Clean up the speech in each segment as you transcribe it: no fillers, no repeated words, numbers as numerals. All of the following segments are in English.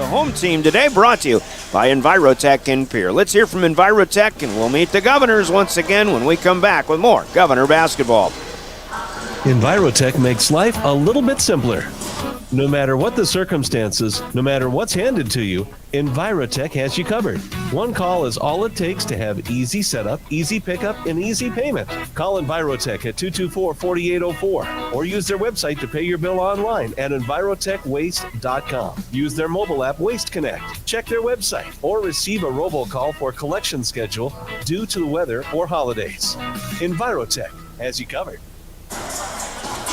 home team today, brought to you by Envirotech in Pierre. Let's hear from Envirotech, and we'll meet the Governors once again when we come back with more Governor basketball. Envirotech makes life a little bit simpler. No matter what the circumstances, no matter what's handed to you, Envirotech has you covered. One call is all it takes to have easy setup, easy pickup, and easy payment. Call Envirotech at 224-4804 or use their website to pay your bill online at envirotechwaste.com. Use their mobile app Waste Connect. Check their website or receive a robocall for collection schedule due to the weather or holidays. Envirotech has you covered.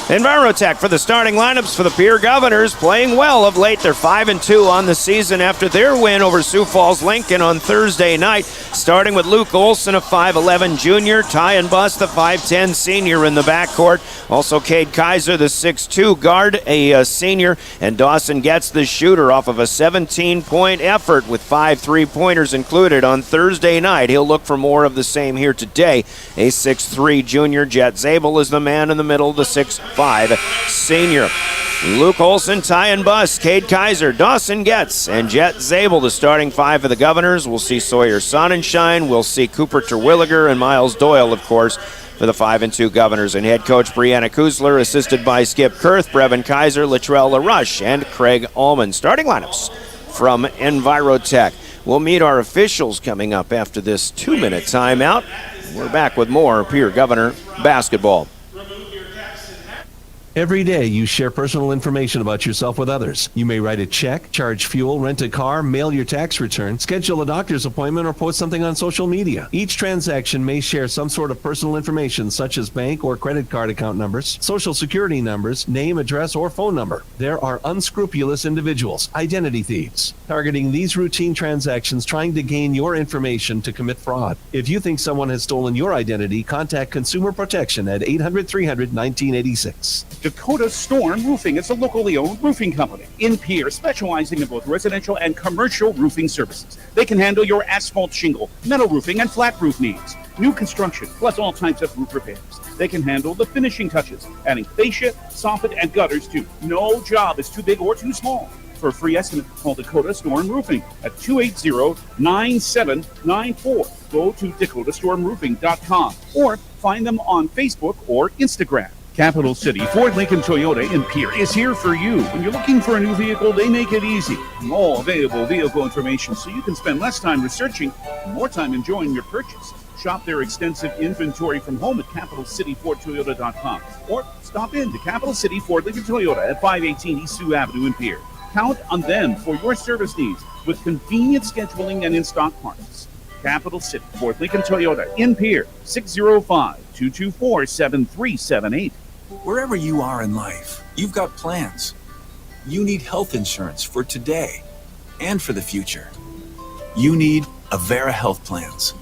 Envirotech for the starting lineups for the Pierre Governors, playing well of late. They're 5-2 on the season after their win over Sioux Falls Lincoln on Thursday night. Starting with Luke Olson, a 5'11 junior, Tyan Bus, the 5'10 senior in the backcourt. Also Cade Kaiser, the 6'2 guard, a senior, and Dawson Getz, the shooter, off of a 17-point effort with 5 3-pointers included on Thursday night. He'll look for more of the same here today. A 6'3 junior, Jet Zabel is the man in the middle, the 6'5 senior. Luke Olson, Tyan Bus, Cade Kaiser, Dawson Getz, and Jet Zabel, the starting five of the Governors. We'll see Sawyer Sonnenschein. We'll see Cooper Terwilliger and Miles Doyle, of course, for the 5-2 Governors. And head coach Brianna Kuzler, assisted by Skip Kurth, Brevin Kaiser, Latrell LaRush, and Craig Allman. Starting lineups from Envirotech. We'll meet our officials coming up after this 2-minute timeout. We're back with more Pierre Governor basketball. Every day you share personal information about yourself with others. You may write a check, charge fuel, rent a car, mail your tax return, schedule a doctor's appointment, or post something on social media. Each transaction may share some sort of personal information such as bank or credit card account numbers, social security numbers, name, address, or phone number. There are unscrupulous individuals, identity thieves, targeting these routine transactions trying to gain your information to commit fraud. If you think someone has stolen your identity, contact Consumer Protection at 800-300-1986. Dakota Storm Roofing is a locally owned roofing company in Pierre, specializing in both residential and commercial roofing services. They can handle your asphalt shingle, metal roofing, and flat roof needs. New construction, plus all types of roof repairs. They can handle the finishing touches, adding fascia, soffit, and gutters too. No job is too big or too small. For a free estimate, call Dakota Storm Roofing at 280-9794. Go to dakotaststormroofing.com or find them on Facebook or Instagram. Capital City Ford Lincoln Toyota in Pierre is here for you. When you're looking for a new vehicle, they make it easy. All available vehicle information so you can spend less time researching and more time enjoying your purchase. Shop their extensive inventory from home at capitalcityfordtoyota.com or stop in to Capital City Ford Lincoln Toyota at 518 East Sioux Avenue in Pierre. Count on them for your service needs with convenient scheduling and in-stock parts. Capital City Ford Lincoln Toyota in Pierre, 605-224-7378. Wherever you are in life, you've got plans. You need health insurance for today and for the future. You need Avera Health Plans.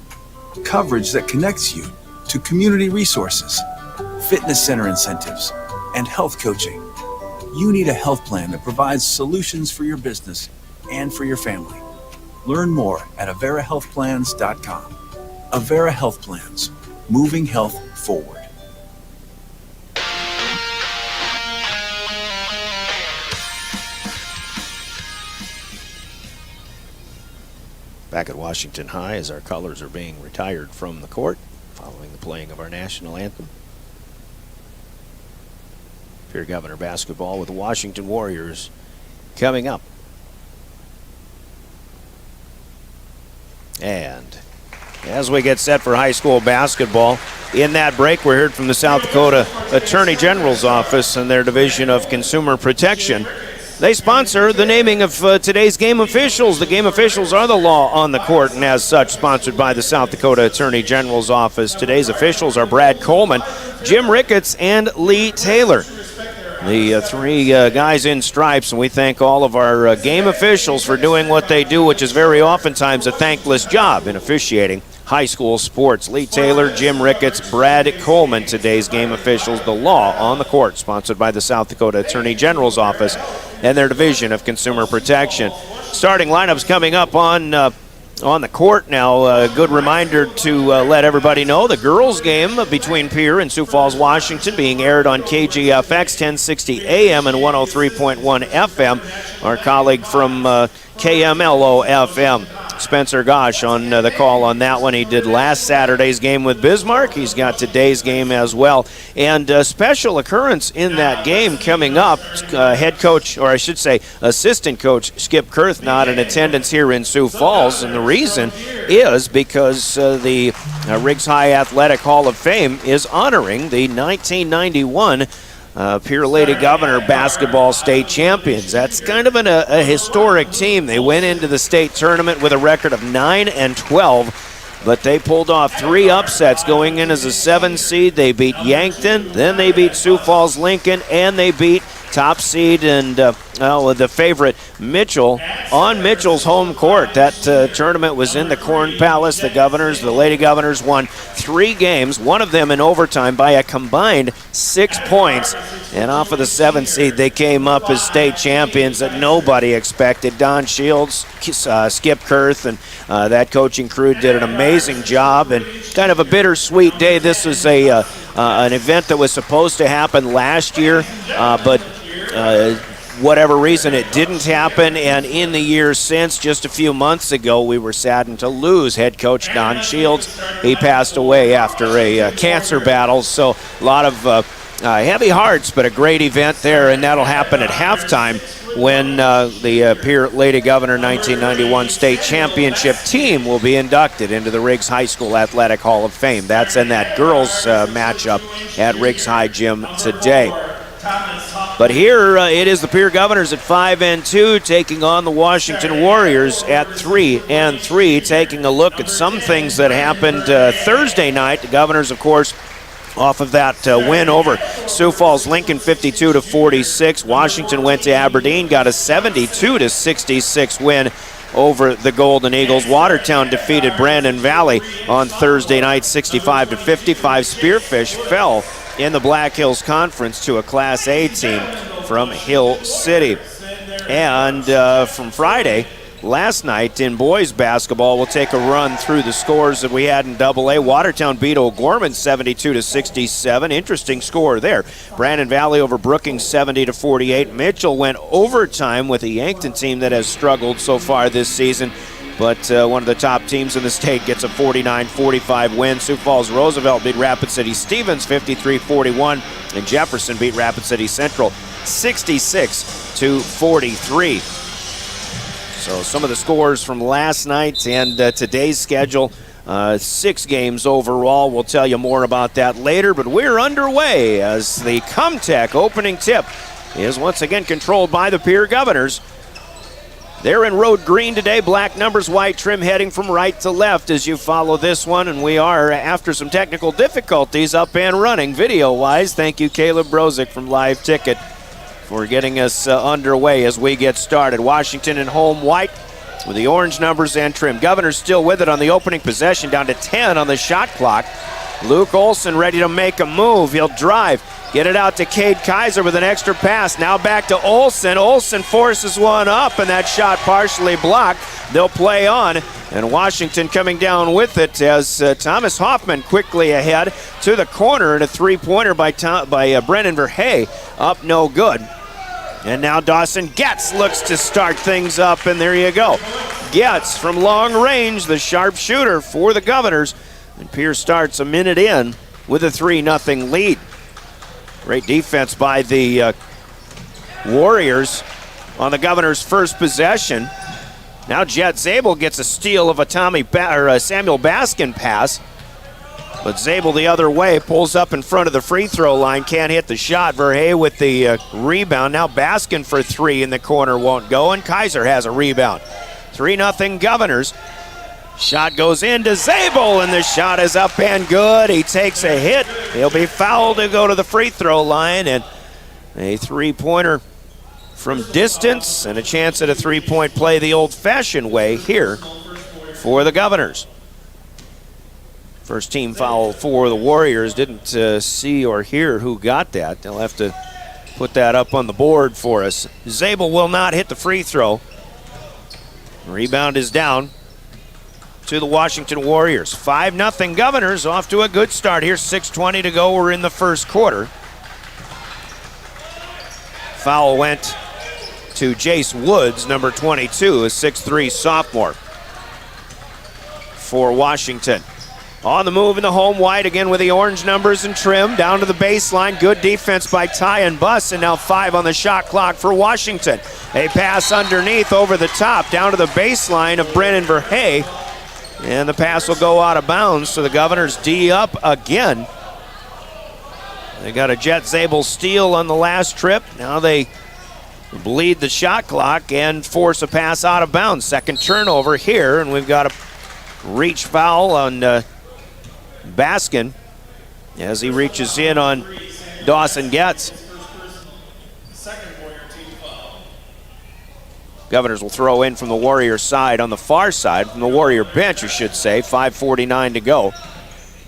Coverage that connects you to community resources, fitness center incentives, and health coaching. You need a health plan that provides solutions for your business and for your family. Learn more at AveraHealthPlans.com. Avera Health Plans, moving health forward. Back at Washington High as our colors are being retired from the court following the playing of our national anthem. Pierre Governor basketball with the Washington Warriors coming up. And as we get set for high school basketball, in that break we heard from the South Dakota Attorney General's office and their Division of Consumer Protection. They sponsor the naming of today's game officials. The game officials are the law on the court, and as such, sponsored by the South Dakota Attorney General's office. Today's officials are Brad Coleman, Jim Ricketts, and Lee Taylor. The three guys in stripes, and we thank all of our game officials for doing what they do, which is very oftentimes a thankless job in officiating high school sports. Lee Taylor, Jim Ricketts, Brad Coleman, today's game officials, the law on the court, sponsored by the South Dakota Attorney General's office and their Division of Consumer Protection. Starting lineups coming up on on the court now. A good reminder to let everybody know the girls' game between Pierre and Sioux Falls, Washington, being aired on KGFX 1060 AM and 103.1 FM. Our colleague from KMLO FM, Spencer Gosh, on the call on that one. He did last Saturday's game with Bismarck. He's got today's game as well. And a special occurrence in that game coming up. Head coach, or I should say assistant coach, Skip Kurth, not in attendance here in Sioux Falls. And the reason is because the Riggs High Athletic Hall of Fame is honoring the 1991 Pierre Lady Governor basketball state champions. That's kind of a historic team. They went into the state tournament with a record of 9-12, but they pulled off 3 upsets going in as a 7 seed. They beat Yankton, then they beat Sioux Falls Lincoln, and they beat top seed and the favorite Mitchell on Mitchell's home court. That tournament was in the Corn Palace. The Lady Governors won 3 games, one of them in overtime by a combined 6 points. And off of the 7 seed, they came up as state champions that nobody expected. Don Shields, Skip Kurth, and that coaching crew did an amazing job. And kind of a bittersweet day. This was an event that was supposed to happen last year, but whatever reason it didn't happen, and in the years since, just a few months ago, we were saddened to lose head coach Don Shields. He passed away after a cancer battle, so a lot of heavy hearts, but a great event there, and that'll happen at halftime when the Pierre Lady Governor 1991 state championship team will be inducted into the Riggs High School Athletic Hall of Fame. That's in that girls matchup at Riggs High Gym today. But here it is the Pierre Governors at 5-2 taking on the Washington Warriors at 3-3, taking a look at some things that happened Thursday night. The Governors, of course, off of that win over Sioux Falls Lincoln 52-46. Washington went to Aberdeen, got a 72-66 win over the Golden Eagles. Watertown defeated Brandon Valley on Thursday night 65-55. Spearfish fell in the Black Hills Conference to a Class A team from Hill City. And from Friday, last night in boys basketball, we'll take a run through the scores that we had in AA. Watertown beat O'Gorman 72-67. Interesting score there. Brandon Valley over Brookings 70-48. Mitchell went overtime with a Yankton team that has struggled so far this season, but one of the top teams in the state gets a 49-45 win. Sioux Falls Roosevelt beat Rapid City Stevens 53-41, and Jefferson beat Rapid City Central 66-43. So some of the scores from last night and today's schedule, 6 games overall. We'll tell you more about that later, but we're underway as the Comtech opening tip is once again controlled by the Pierre Governors. They're in road green today, black numbers, white trim, heading from right to left as you follow this one. And we are, after some technical difficulties, up and running video-wise. Thank you, Caleb Brozick from Live Ticket, for getting us underway as we get started. Washington in home white with the orange numbers and trim. Governors still with it on the opening possession, down to 10 on the shot clock. Luke Olson ready to make a move. He'll drive. Get it out to Cade Kaiser with an extra pass. Now back to Olson. Olson forces one up, and that shot partially blocked. They'll play on, and Washington coming down with it as Thomas Hoffman quickly ahead to the corner, and a three-pointer by Brennan Verhey up no good. And now Dawson Getz looks to start things up, and there you go. Getz from long range, the sharpshooter for the Governors. And Pierce starts a minute in with a 3-0 lead. Great defense by the Warriors on the Governors' first possession. Now Jet Zabel gets a steal of a Samuel Baskin pass. But Zabel the other way, pulls up in front of the free throw line, can't hit the shot. Verhey with the rebound. Now Baskin for 3 in the corner won't go, and Kaiser has a rebound. 3-0 Governors. Shot goes into Zabel, and the shot is up and good. He takes a hit. He'll be fouled to go to the free throw line, and a three-pointer from distance, and a chance at a three-point play the old-fashioned way here for the Governors. First team foul for the Warriors. Didn't see or hear who got that. They'll have to put that up on the board for us. Zabel will not hit the free throw. Rebound is down. to the Washington Warriors. 5-0 Governors, off to a good start here. 6:20 to go. We're in the first quarter. Foul went to Jace Woods, number 22, a 6'3 sophomore for Washington. On the move in the home white, again with the orange numbers and trim. Down to the baseline. Good defense by Ty and Buss, and now 5 on the shot clock for Washington. A pass underneath over the top, down to the baseline of Brennan Verhey. And the pass will go out of bounds, so the Governors D up again. They got a Jet Zabel steal on the last trip. Now they bleed the shot clock and force a pass out of bounds. Second turnover here, and we've got a reach foul on Baskin as he reaches in on Dawson Getz. Governors will throw in from the Warrior side on the far side, from the Warrior bench, you should say. 5:49 to go.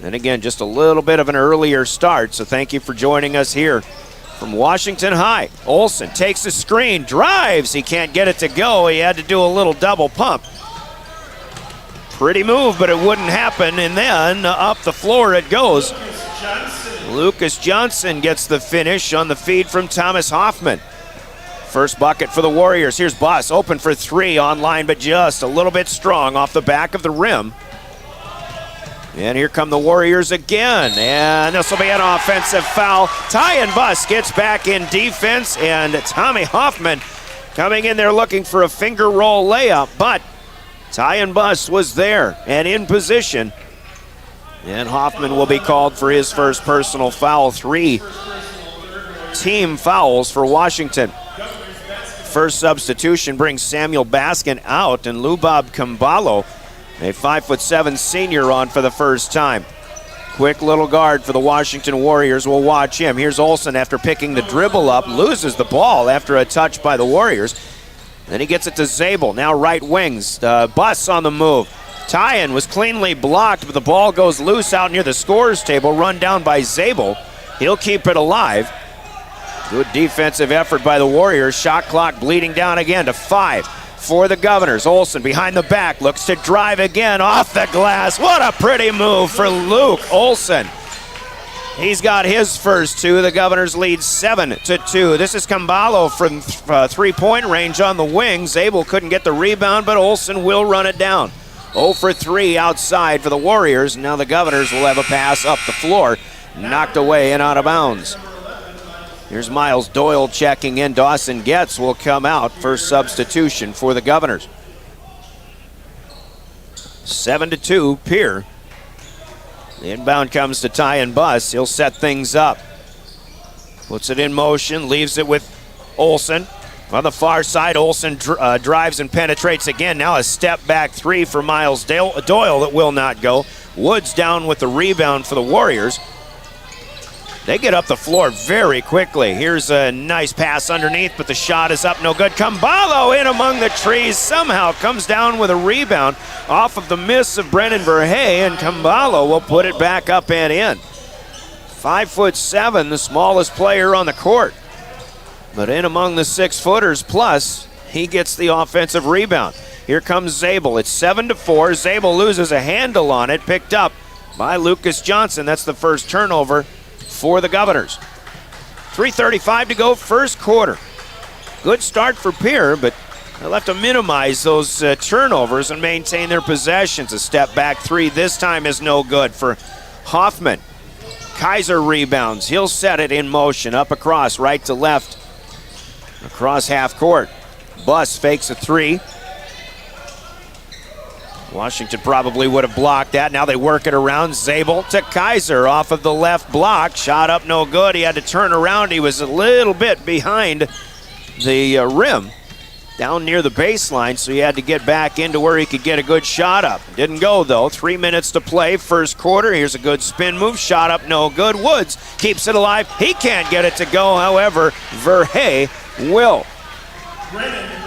And again, just a little bit of an earlier start, so thank you for joining us here from Washington High. Olsen takes the screen, drives. He can't get it to go. He had to do a little double pump. Pretty move, but it wouldn't happen, and then up the floor it goes. Lucas Johnson gets the finish on the feed from Thomas Hoffman. First bucket for the Warriors. Here's Buss, open for 3, online, but just a little bit strong off the back of the rim. And here come the Warriors again, and this will be an offensive foul. Ty and Buss gets back in defense, and Tommy Hoffman coming in there looking for a finger roll layup, but Ty and Buss was there and in position, and Hoffman will be called for his first personal foul. 3 team fouls for Washington. First substitution brings Samuel Baskin out, and Lubab Kambalo, a 5'7" senior, on for the first time. Quick little guard for the Washington Warriors. We'll watch him. Here's Olsen after picking the dribble up, loses the ball after a touch by the Warriors. Then he gets it to Zabel. Now right wings. Buss on the move. Tyen was cleanly blocked, but the ball goes loose out near the scorer's table. Run down by Zabel. He'll keep it alive. Good defensive effort by the Warriors. Shot clock bleeding down again to 5 for the Governors. Olsen behind the back, looks to drive again off the glass. What a pretty move for Luke Olsen. He's got his first 2. The Governors lead 7-2. This is Kambalo from three-point range on the wing. Zabel couldn't get the rebound, but Olsen will run it down. 0 for 3 outside for the Warriors. Now the Governors will have a pass up the floor, knocked away and out of bounds. Here's Miles Doyle checking in. Dawson Getz will come out. First substitution for the Governors. 7-2, Pierre. The inbound comes to Ty and Buss. He'll set things up. Puts it in motion, leaves it with Olsen. On the far side, Olsen drives and penetrates again. Now a step back 3 for Miles Doyle that will not go. Woods down with the rebound for the Warriors. They get up the floor very quickly. Here's a nice pass underneath, but the shot is up, no good. Kambalo in among the trees, somehow comes down with a rebound off of the miss of Brennan Verhey, and Kambalo will put it back up and in. 5'7", the smallest player on the court. But in among the 6-footers, plus he gets the offensive rebound. Here comes Zabel. It's 7-4. Zabel loses a handle on it, picked up by Lucas Johnson. That's the first turnover for the Governors. 3:35 to go, first quarter. Good start for Pierre, but they'll have to minimize those turnovers and maintain their possessions. A step back 3 this time is no good for Hoffman. Kaiser rebounds. He'll set it in motion, up across, right to left, across half court. Buss fakes a 3. Washington probably would have blocked that. Now they work it around. Zabel to Kaiser off of the left block. Shot up, no good. He had to turn around. He was a little bit behind the rim, down near the baseline, so he had to get back into where he could get a good shot up. Didn't go, though. 3 minutes to play, first quarter. Here's a good spin move. Shot up, no good. Woods keeps it alive. He can't get it to go, however. Verhey will.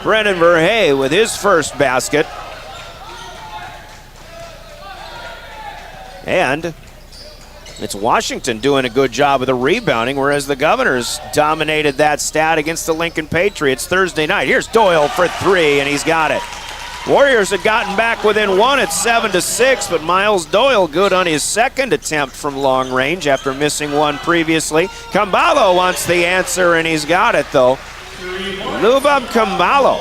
Brennan Verhey with his first basket. And it's Washington doing a good job of the rebounding, whereas the Governors dominated that stat against the Lincoln Patriots Thursday night. Here's Doyle for 3, and he's got it. Warriors had gotten back within one at 7-6, but Miles Doyle good on his second attempt from long range after missing one previously. Kambalo wants the answer, and he's got it, though. Lubab Kambalo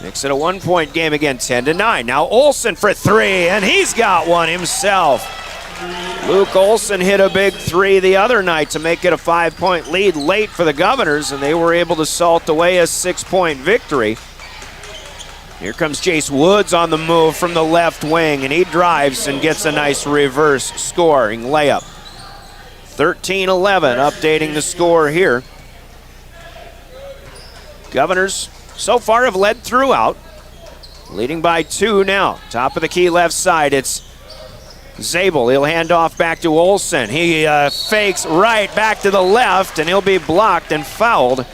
makes it a one-point game again, 10-9. Now Olsen for three, and he's got one himself. Luke Olsen hit a big three the other night to make it a 5-point lead late for the Governors, and they were able to salt away a 6-point victory. Here comes Jace Woods on the move from the left wing, and he drives and gets a nice reverse scoring layup. 13-11, updating the score here. Governors so far have led throughout, leading by 2 now. Top of the key left side, it's Zabel. He'll hand off back to Olsen. He fakes right back to the left, and he'll be blocked and fouled.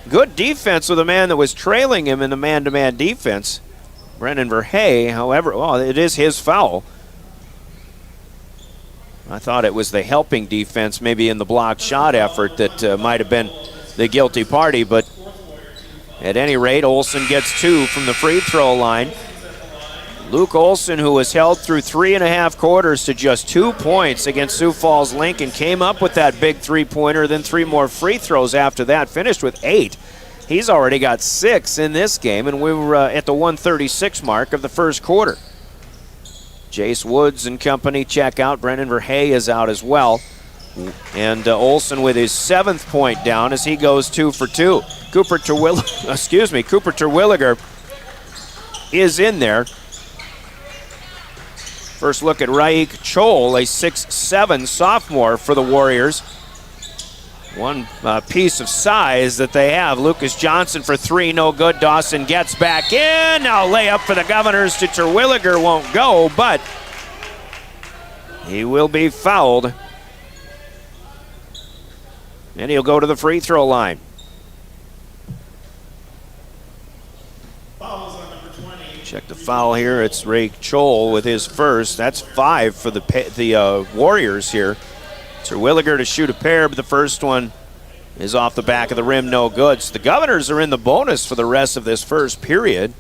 Good defense with a man that was trailing him in the man-to-man defense. Brennan Verhey, however, well, it is his foul. I thought it was the helping defense, maybe in the blocked shot effort, that might have been the guilty party, but at any rate, Olsen gets 2 from the free throw line. Luke Olsen, who was held through 3.5 quarters to just 2 points against Sioux Falls Lincoln, came up with that big three-pointer, then 3 more free throws after that, finished with 8. He's already got 6 in this game, and we were at the 1:36 mark of the first quarter. Jace Woods and company check out. Brennan Verhey is out as well. And Olsen with his 7th point down as he goes 2 for 2. Cooper Terwilliger is in there. First look at Raik Chol, a 6'7" sophomore for the Warriors. One piece of size that they have. Lucas Johnson for 3, no good. Dawson gets back in. Now layup for the Governors to Terwilliger, won't go, but he will be fouled. And he'll go to the free throw line. Check the foul here. It's Ray Chol with his first. That's 5 for the Warriors here. Terwilliger to shoot a pair, but the first one is off the back of the rim, no good. So the Governors are in the bonus for the rest of this first period.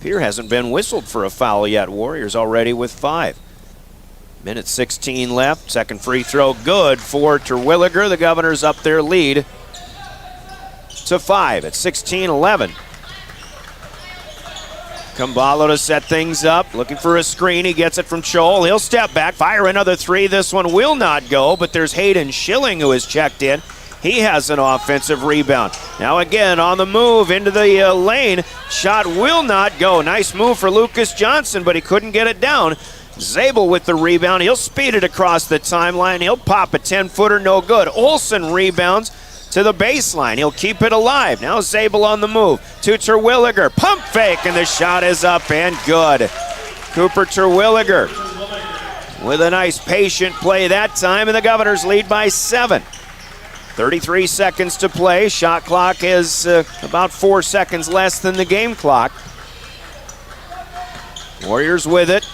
Pierre hasn't been whistled for a foul yet. Warriors already with 5. Minute 16 left. Second free throw good for Terwilliger. The Governors up their lead to 5 at 16-11. Kambalo to set things up, looking for a screen. He gets it from Chol. He'll step back, fire another 3. This one will not go, but there's Hayden Schilling who has checked in. He has an offensive rebound. Now again on the move into the lane. Shot will not go. Nice move for Lucas Johnson, but he couldn't get it down. Zabel with the rebound. He'll speed it across the timeline. He'll pop a 10-footer, no good. Olsen rebounds to the baseline. He'll keep it alive. Now Zabel on the move to Terwilliger. Pump fake, and the shot is up and good. Cooper Terwilliger with a nice patient play that time, and the Governors lead by 7. 33 seconds to play. Shot clock is about 4 seconds less than the game clock. Warriors with it.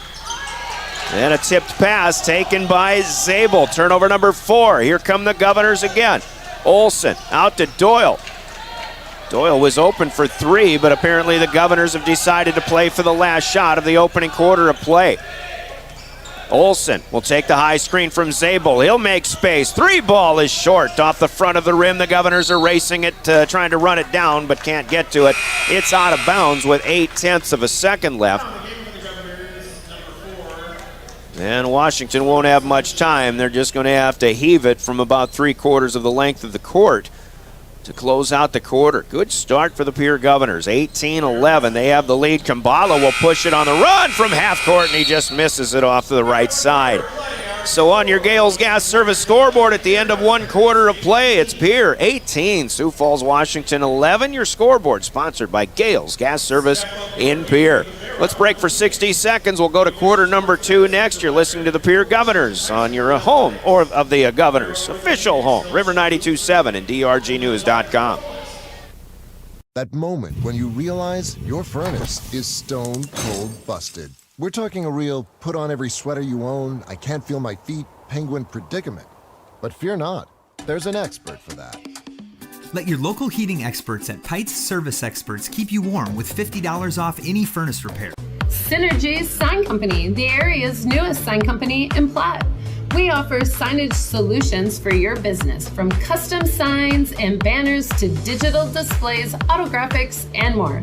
And a tipped pass taken by Zabel. Turnover number 4. Here come the Governors again. Olsen out to Doyle. Doyle was open for 3, but apparently the Governors have decided to play for the last shot of the opening quarter of play. Olsen will take the high screen from Zabel. He'll make space. 3 ball is short off the front of the rim. The Governors are racing it, trying to run it down, but can't get to it. It's out of bounds with 0.8 of a second left. And Washington won't have much time. They're just going to have to heave it from about 3/4 of the length of the court to close out the quarter. Good start for the Pierre Governors. 18-11. They have the lead. Kambalo will push it on the run from half court, and he just misses it off to the right side. So on your Gales Gas Service scoreboard at the end of 1 quarter of play, it's Pierre 18, Sioux Falls, Washington 11. Your scoreboard sponsored by Gales Gas Service in Pierre. Let's break for 60 seconds. We'll go to quarter number 2 next. You're listening to the Pierre Governors on your home, or of the Governors' official home, River 92.7 and drgnews.com. That moment when you realize your furnace is stone cold busted. We're talking a real put on every sweater you own, I can't feel my feet, penguin predicament. But fear not, there's an expert for that. Let your local heating experts at Pites Service Experts keep you warm with $50 off any furnace repair. Synergy Sign Company, the area's newest sign company in Platte. We offer signage solutions for your business, from custom signs and banners to digital displays, autographics, and more.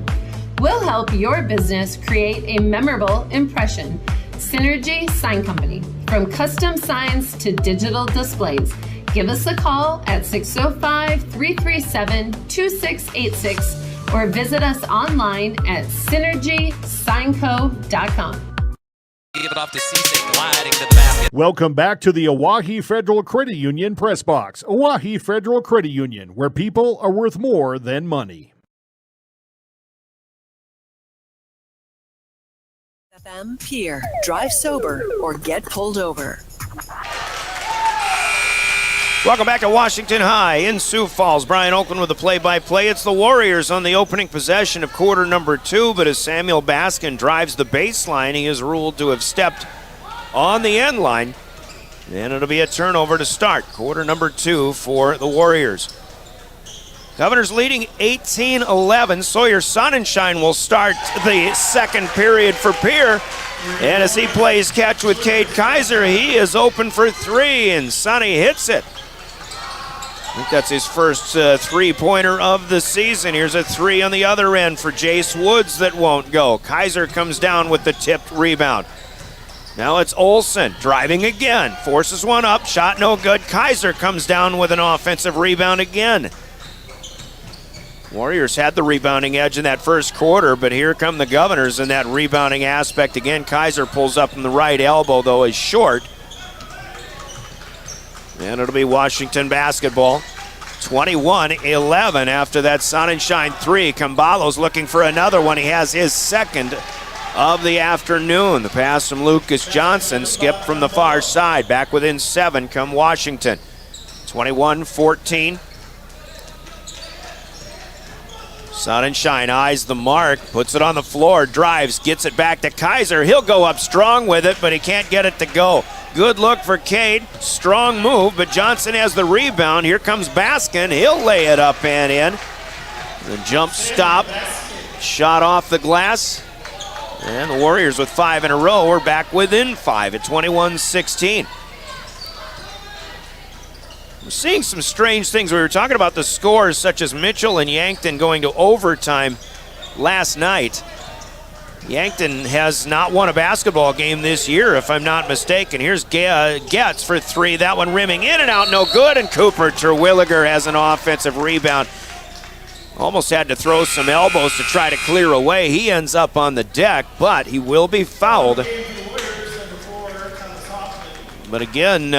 We'll help your business create a memorable impression. Synergy Sign Company, from custom signs to digital displays. Give us a call at 605-337-2686 or visit us online at synergysignco.com. Give it off to Cisse, gliding to the basket. Welcome back to the Oahe Federal Credit Union Press Box. Oahe Federal Credit Union, where people are worth more than money. FM Pierre, drive sober or get pulled over. Welcome back to Washington High in Sioux Falls. Brian Oakland with the play-by-play. It's the Warriors on the opening possession of quarter number 2, but as Samuel Baskin drives the baseline, he is ruled to have stepped on the end line, and it'll be a turnover to start quarter number 2 for the Warriors. Governors leading 18-11. Sawyer Sonnenschein will start the second period for Pierre. And as he plays catch with Cade Kaiser, he is open for 3, and Sonny hits it. I think that's his first three-pointer of the season. Here's a 3 on the other end for Jace Woods that won't go. Kaiser comes down with the tipped rebound. Now it's Olsen driving again. Forces one up. Shot no good. Kaiser comes down with an offensive rebound again. Warriors had the rebounding edge in that first quarter, but here come the Governors in that rebounding aspect again. Kaiser pulls up from the right elbow, though is short. And it'll be Washington basketball. 21-11 after that Sonnenschein 3. Camballo's looking for another one. He has his second of the afternoon. The pass from Lucas Johnson skipped from the far side. Back within 7 come Washington. 21-14. Sonnenschein eyes the mark, puts it on the floor, drives, gets it back to Kaiser. He'll go up strong with it, but he can't get it to go. Good look for Cade. Strong move, but Johnson has the rebound. Here comes Baskin. He'll lay it up and in. The jump stop. Shot off the glass. And the Warriors with 5 in a row are back within 5 at 21-16. We're seeing some strange things. We were talking about the scores, such as Mitchell and Yankton going to overtime last night. Yankton has not won a basketball game this year, if I'm not mistaken. Here's Getz for 3. That one rimming in and out, no good. And Cooper Terwilliger has an offensive rebound. Almost had to throw some elbows to try to clear away. He ends up on the deck, but he will be fouled. But again,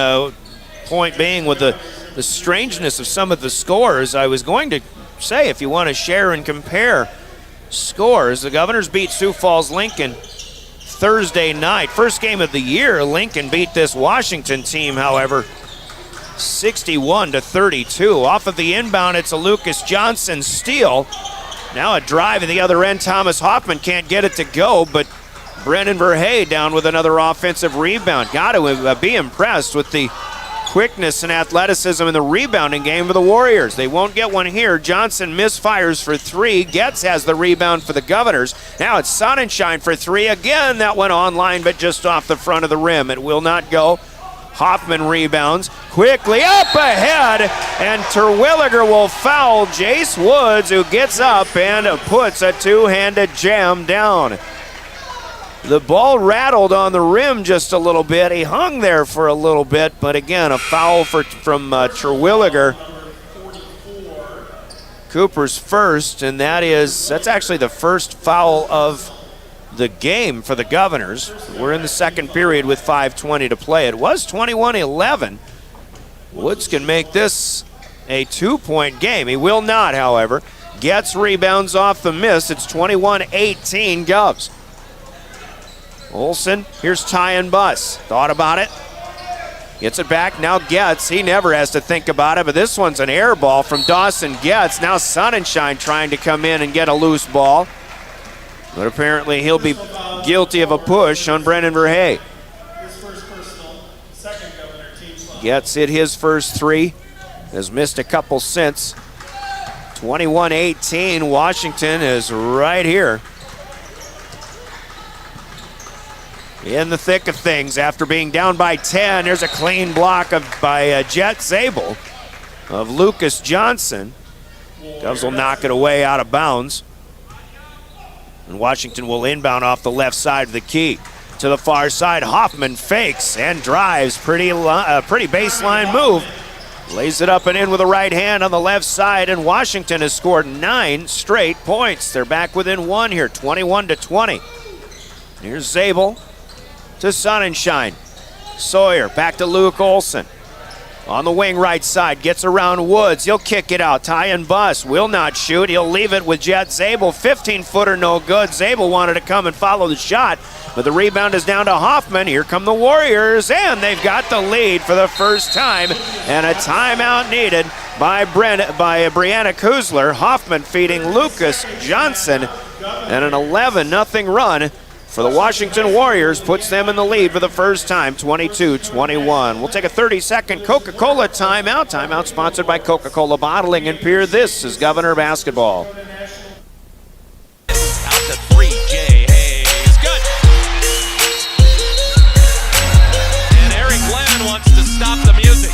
point being with the strangeness of some of the scores, I was going to say, if you want to share and compare scores, the Governors beat Sioux Falls Lincoln Thursday night. First game of the year. Lincoln beat this Washington team, however, 61-32. Off of the inbound, it's a Lucas Johnson steal. Now a drive at the other end. Thomas Hoffman can't get it to go, but Brennan Verhey down with another offensive rebound. Got to be impressed with the quickness and athleticism in the rebounding game for the Warriors. They won't get one here. Johnson misfires for 3. Getz has the rebound for the Governors. Now it's Sonnenschein for 3. Again, that went online, but just off the front of the rim. It will not go. Hoffman rebounds quickly up ahead, and Terwilliger will foul Jace Woods, who gets up and puts a two-handed jam down. The ball rattled on the rim just a little bit. He hung there for a little bit, but again, a foul from Terwilliger. Cooper's first, and that's actually the first foul of the game for the Governors. We're in the second period with 5:20 to play. It was 21-11. Woods can make this a 2-point game. He will not, however. Gets rebounds off the miss. It's 21-18 Govs. Olsen, here's Ty and Buss. Thought about it. Gets it back, now Getz. He never has to think about it, but this one's an air ball from Dawson Getz. Now Sonnenschein trying to come in and get a loose ball. But apparently he'll be guilty of a push on Brennan Verhey. Getz hit his first 3. Has missed a couple since. 21-18, Washington is right here in the thick of things after being down by 10. There's a clean block by Jet Zabel of Lucas Johnson. Govs will knock it away out of bounds. And Washington will inbound off the left side of the key. To the far side, Hoffman fakes and drives. Pretty baseline move. Lays it up and in with a right hand on the left side, and Washington has scored 9 straight points. They're back within 1 here, 21-20. Here's Zabel to Sonnenschein. Sawyer back to Luke Olson. On the wing right side, gets around Woods. He'll kick it out. Tie and bust. Will not shoot. He'll leave it with Jet Zabel. 15-footer, no good. Zabel wanted to come and follow the shot, but the rebound is down to Hoffman. Here come the Warriors, and they've got the lead for the first time, and a timeout needed by Brianna Kuzler. Hoffman feeding Lucas Johnson, and an 11-0 run for the Washington Warriors puts them in the lead for the first time, 22-21. We'll take a 30-second Coca-Cola timeout. Timeout sponsored by Coca-Cola Bottling and Pierre. This is Governor Basketball. Out to 3, Jay Hayes. Good. And Eric Glenn wants to stop the music.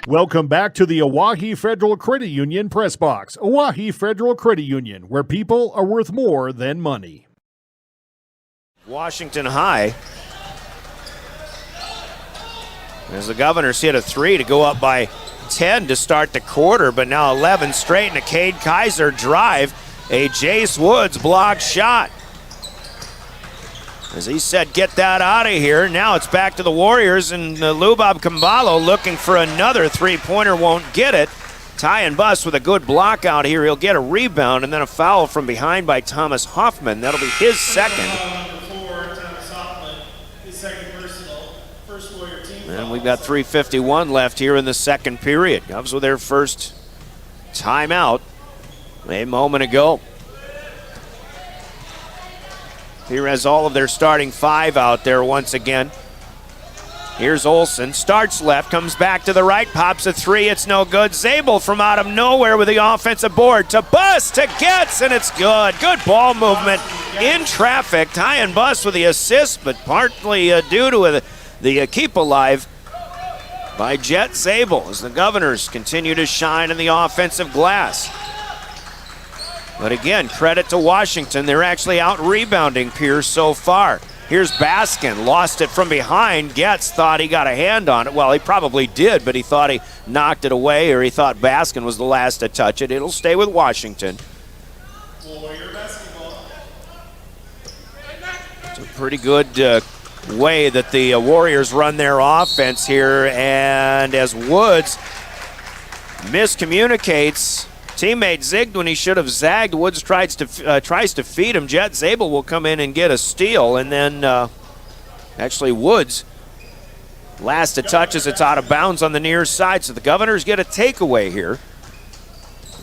Welcome back to the Owyhee Federal Credit Union Press Box. Owyhee Federal Credit Union, where people are worth more than money. Washington High, as the Governors hit a 3 to go up by 10 to start the quarter, but now 11 straight, and a Cade Kaiser drive, a Jace Woods blocked shot. As he said, get that out of here. Now it's back to the Warriors, and Lubab Kambalo looking for another three-pointer, won't get it. Tie and bust with a good block out here. He'll get a rebound, and then a foul from behind by Thomas Hoffman. That'll be his second. And we've got 3:51 left here in the second period. Govs with their first timeout a moment ago. Here has all of their starting 5 out there once again. Here's Olson, starts left, comes back to the right, pops a 3, it's no good. Zabel from out of nowhere with the offensive board to bust, to gets, and it's good. Good ball movement in traffic. Tie and bust with the assist, but partly due to the keep alive by Jet Zabel as the Governors continue to shine in the offensive glass. But again, credit to Washington. They're actually out rebounding Pierce so far. Here's Baskin, lost it from behind. Getz thought he got a hand on it. Well, he probably did, but he thought he knocked it away, or he thought Baskin was the last to touch it. It'll stay with Washington. It's a pretty good way that the Warriors run their offense here, and as Woods miscommunicates, teammate zigged when he should have zagged. Woods tries to feed him. Jet Zabel will come in and get a steal, and then actually Woods last to touch as it's out of bounds on the near side. So the Governors get a takeaway here.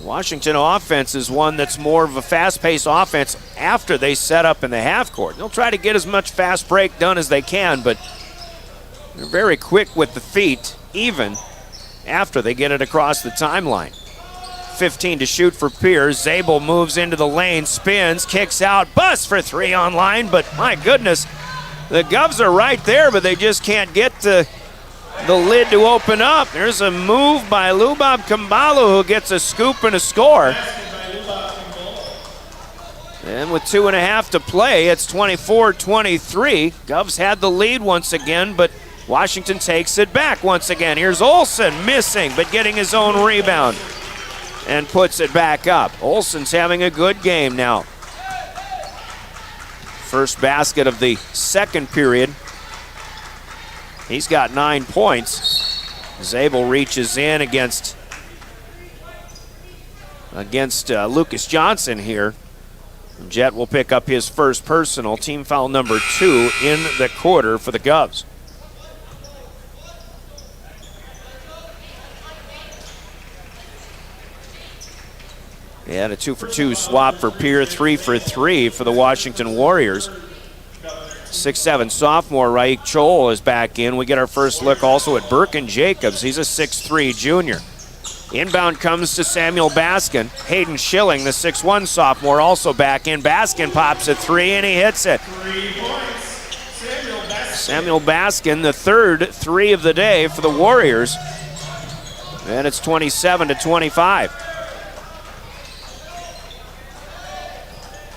Washington offense is one that's more of a fast-paced offense after they set up in the half court. They'll try to get as much fast break done as they can, but they're very quick with the feet, even after they get it across the timeline. 15 to shoot for Pierce. Zabel moves into the lane, spins, kicks out, busts for 3 on line, but my goodness, the Govs are right there, but they just can't get the lid to open up. There's a move by Lubab Kambalo, who gets a scoop and a score. And with 2.5 to play, it's 24-23. Govs had the lead once again, but Washington takes it back once again. Here's Olson missing, but getting his own rebound and puts it back up. Olson's having a good game now. First basket of the second period. He's got 9 points. Zabel reaches in against Lucas Johnson here. Jet will pick up his first personal, team foul number 2 in the quarter for the Govs. They had a 2-for-2 swap for Pierre, 3-for-3 for the Washington Warriors. 6'7" sophomore Raik Chol is back in. We get our first look also at Birkin Jacobs. He's a 6'3" junior. Inbound comes to Samuel Baskin. Hayden Schilling, the 6'1" sophomore, also back in. Baskin pops a three and he hits it. Samuel Baskin, the third three of the day for the Warriors. And it's 27-25.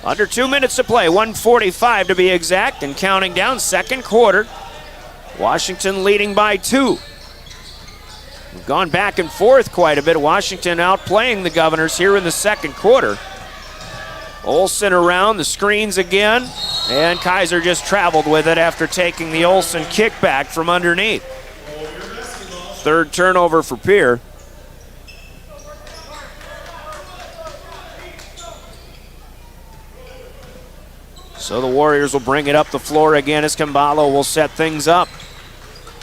Under 2 minutes to play, 1:45 to be exact, and counting down, second quarter. Washington leading by 2. We've gone back and forth quite a bit. Washington outplaying the Governors here in the second quarter. Olsen around the screens again, and Kaiser just traveled with it after taking the Olsen kickback from underneath. Third turnover for Pierre. So the Warriors will bring it up the floor again as Kambalo will set things up.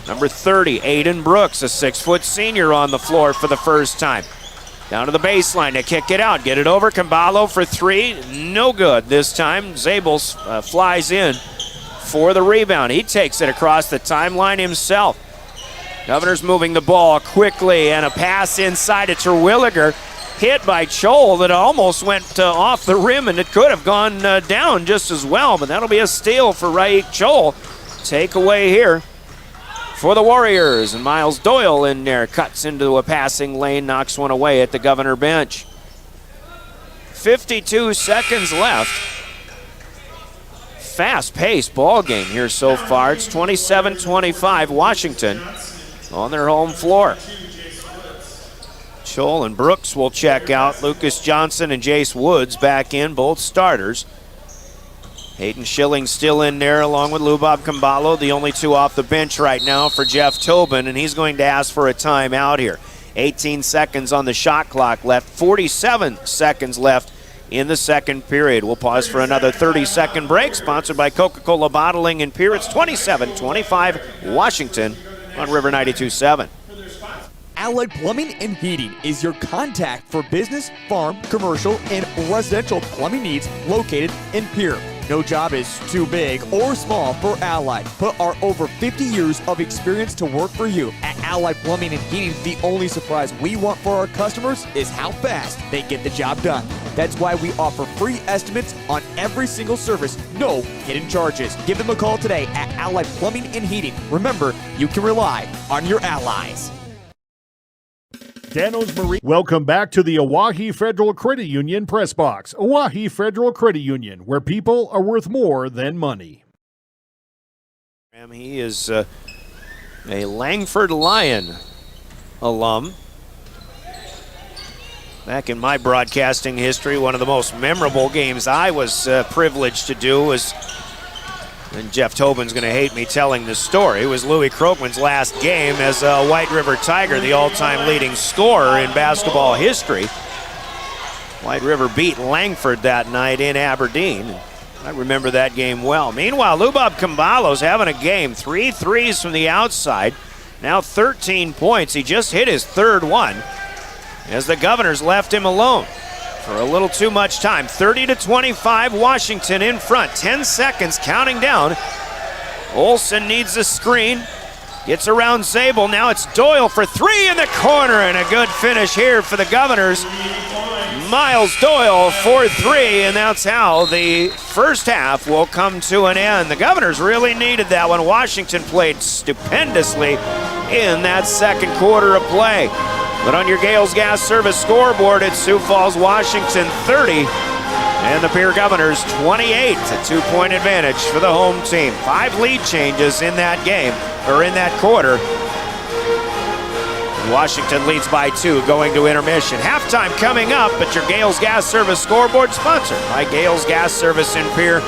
Number 30, Aiden Brooks, a 6-foot senior on the floor for the first time. Down to the baseline to kick it out. Get it over. Kambalo for three. No good this time. Zabels flies in for the rebound. He takes it across the timeline himself. Governors moving the ball quickly, and a pass inside to Terwilliger. Hit by Chol that almost went off the rim, and it could have gone down just as well, but that'll be a steal for Raik Chol. Takeaway here for the Warriors, and Miles Doyle in there, cuts into a passing lane, knocks one away at the Governor bench. 52 seconds left. Fast-paced ball game here so far. It's 27-25 Washington on their home floor. Chol and Brooks will check out. Lucas Johnson and Jace Woods back in, both starters. Hayden Schilling still in there along with Lubob Kambalo, the only two off the bench right now for Jeff Tobin, and he's going to ask for a timeout here. 18 seconds on the shot clock left, 47 seconds left in the second period. We'll pause for another 30-second break, sponsored by Coca-Cola Bottling in Pierre. It's 27-25 Washington on River 92.7. Allied Plumbing and Heating is your contact for business, farm, commercial, and residential plumbing needs located in Pierre. No job is too big or small for Allied. Put our over 50 years of experience to work for you. At Allied Plumbing and Heating, the only surprise we want for our customers is how fast they get the job done. That's why we offer free estimates on every single service, no hidden charges. Give them a call today at Allied Plumbing and Heating. Remember, you can rely on your allies. Danos Marine. Welcome back to the Owyhee Federal Credit Union Press Box. Owyhee Federal Credit Union, where people are worth more than money. He is a Langford Lion alum. Back in my broadcasting history, one of the most memorable games I was privileged to do was, and Jeff Tobin's going to hate me telling this story, was Louis Krogman's last game as a White River Tiger, the all-time leading scorer in basketball history. White River beat Langford that night in Aberdeen. I remember that game well. Meanwhile, Lubob Kambalo's having a game. 3 threes from the outside. Now 13 points. He just hit his third one as the Governors left him alone for a little too much time. 30-25, Washington in front. 10 seconds counting down. Olsen needs a screen. Gets around Zabel. Now it's Doyle for three in the corner, and a good finish here for the Governors. Miles Doyle for three, and that's how the first half will come to an end. The Governors really needed that one. Washington played stupendously in that second quarter of play. But on your Gales Gas Service scoreboard, it's Sioux Falls, Washington 30, and the Pierre Governors 28. A 2-point advantage for the home team. 5 lead changes in that game, or in that quarter. Washington leads by 2 going to intermission. Halftime coming up, but your Gales Gas Service scoreboard sponsored by Gales Gas Service in Pierre.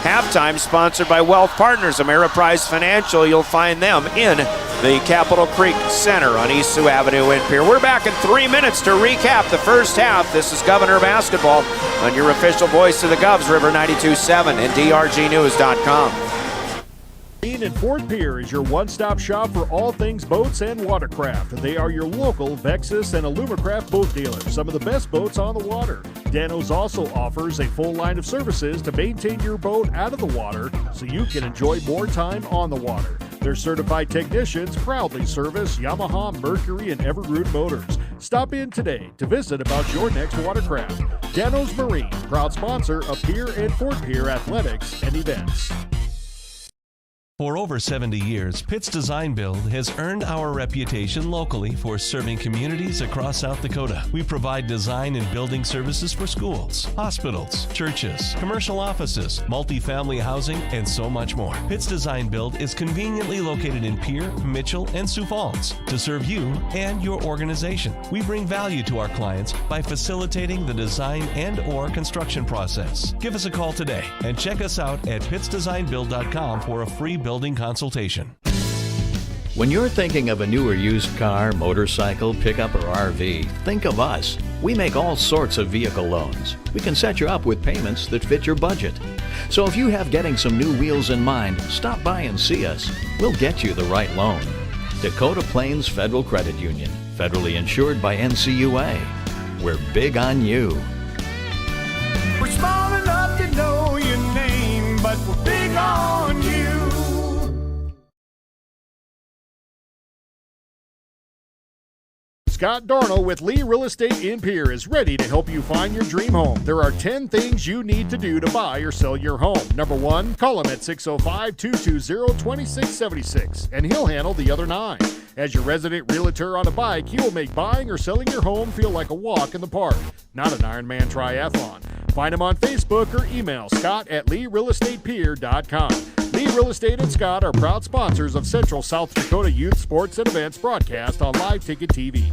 Halftime sponsored by Wealth Partners, Ameriprise Financial. You'll find them in the Capitol Creek Center on East Sioux Avenue in Pierre. We're back in 3 minutes to recap the first half. This is Governor Basketball on your official voice of the Govs, River 92.7 and drgnews.com. In Fort Pierre is your one-stop shop for all things boats and watercraft. They are your local Vexus and Alumacraft boat dealers. Some of the best boats on the water. Dano's also offers a full line of services to maintain your boat out of the water so you can enjoy more time on the water. Their certified technicians proudly service Yamaha, Mercury, and Evinrude motors. Stop in today to visit about your next watercraft. Dano's Marine, proud sponsor of Pier and Fort Pier athletics and events. For over 70 years, Pitt's Design Build has earned our reputation locally for serving communities across South Dakota. We provide design and building services for schools, hospitals, churches, commercial offices, multifamily housing, and so much more. Pitt's Design Build is conveniently located in Pierre, Mitchell, and Sioux Falls to serve you and your organization. We bring value to our clients by facilitating the design and/or construction process. Give us a call today and check us out at pittsdesignbuild.com for a free building consultation. When you're thinking of a new or used car, motorcycle, pickup, or RV, think of us. We make all sorts of vehicle loans. We can set you up with payments that fit your budget. So if you have getting some new wheels in mind, stop by and see us. We'll get you the right loan. Dakota Plains Federal Credit Union, federally insured by NCUA. We're big on you. We're small enough to know your name, but we're big on you. Scott Darnell with Lee Real Estate in Pierre is ready to help you find your dream home. There are 10 things you need to do to buy or sell your home. Number 1, call him at 605-220-2676, and he'll handle the other 9. As your resident realtor on a bike, he will make buying or selling your home feel like a walk in the park, not an Ironman triathlon. Find him on Facebook or email scott@LeeRealEstatePier.com. Lee Real Estate and Scott are proud sponsors of Central South Dakota Youth Sports and Events broadcast on Live Ticket TV.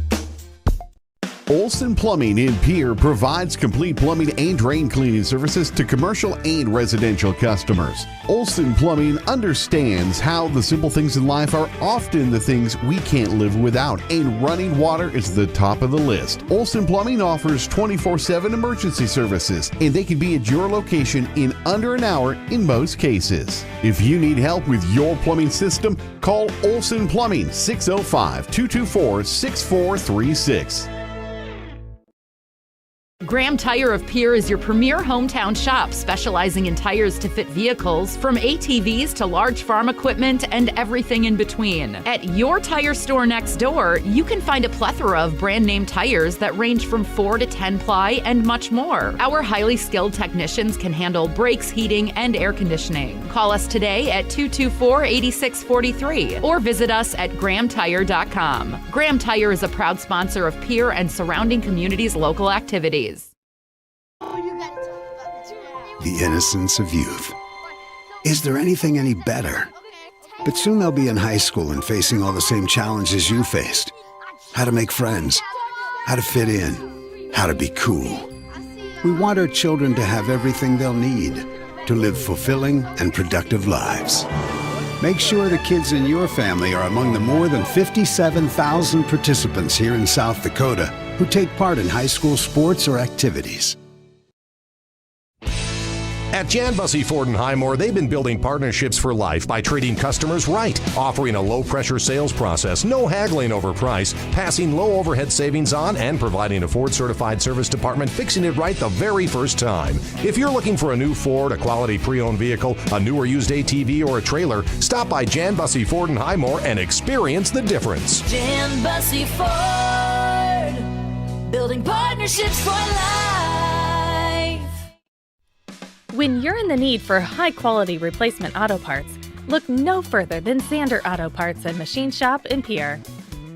Olson Plumbing in Pierre provides complete plumbing and drain cleaning services to commercial and residential customers. Olson Plumbing understands how the simple things in life are often the things we can't live without, and running water is the top of the list. Olson Plumbing offers 24/7 emergency services, and they can be at your location in under an hour in most cases. If you need help with your plumbing system, call Olson Plumbing 605-224-6436. Graham Tire of Pierre is your premier hometown shop, specializing in tires to fit vehicles, from ATVs to large farm equipment and everything in between. At your tire store next door, you can find a plethora of brand name tires that range from 4 to 10 ply and much more. Our highly skilled technicians can handle brakes, heating, and air conditioning. Call us today at 224-8643 or visit us at grahamtire.com. Graham Tire is a proud sponsor of Pierre and surrounding communities' local activities. The innocence of youth. Is there anything any better? But soon they'll be in high school and facing all the same challenges you faced. How to make friends, how to fit in, how to be cool. We want our children to have everything they'll need to live fulfilling and productive lives. Make sure the kids in your family are among the more than 57,000 participants here in South Dakota who take part in high school sports or activities. At Jan Bussey Ford & Highmore, they've been building partnerships for life by treating customers right, offering a low-pressure sales process, no haggling over price, passing low overhead savings on, and providing a Ford-certified service department fixing it right the very first time. If you're looking for a new Ford, a quality pre-owned vehicle, a new or used ATV, or a trailer, stop by Jan Bussey Ford & Highmore and experience the difference. Jan Bussey Ford, building partnerships for life. When you're in the need for high-quality replacement auto parts, look no further than Zander Auto Parts and Machine Shop in Pierre.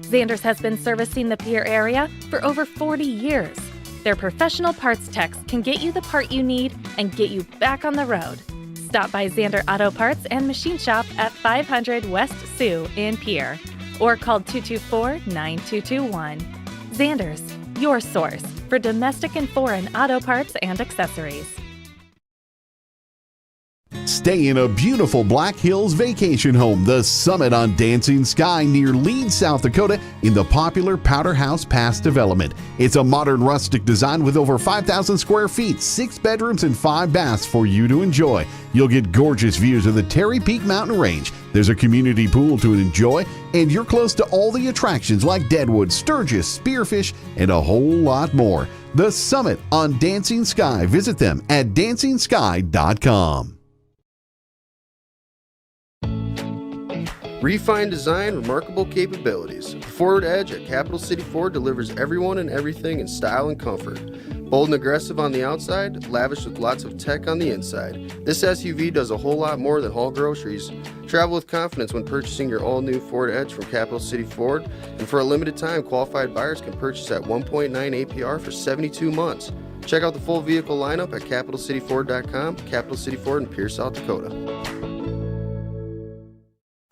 Zander's has been servicing the Pierre area for over 40 years. Their professional parts techs can get you the part you need and get you back on the road. Stop by Zander Auto Parts and Machine Shop at 500 West Sioux in Pierre or call 224-9221. Zander's, your source for domestic and foreign auto parts and accessories. Stay in a beautiful Black Hills vacation home, the Summit on Dancing Sky near Leeds, South Dakota, in the popular Powder House Pass development. It's a modern rustic design with over 5,000 square feet, 6 bedrooms, and 5 baths for you to enjoy. You'll get gorgeous views of the Terry Peak Mountain Range, There's a community pool to enjoy, and you're close to all the attractions like Deadwood, Sturgis, Spearfish, and a whole lot more. The Summit on Dancing Sky. Visit them at DancingSky.com. Refined design, remarkable capabilities. The Ford Edge at Capital City Ford delivers everyone and everything in style and comfort. Bold and aggressive on the outside, lavish with lots of tech on the inside. This SUV does a whole lot more than haul groceries. Travel with confidence when purchasing your all-new Ford Edge from Capital City Ford. And for a limited time, qualified buyers can purchase at 1.9 APR for 72 months. Check out the full vehicle lineup at CapitalCityFord.com. Capital City Ford in Pierre, South Dakota.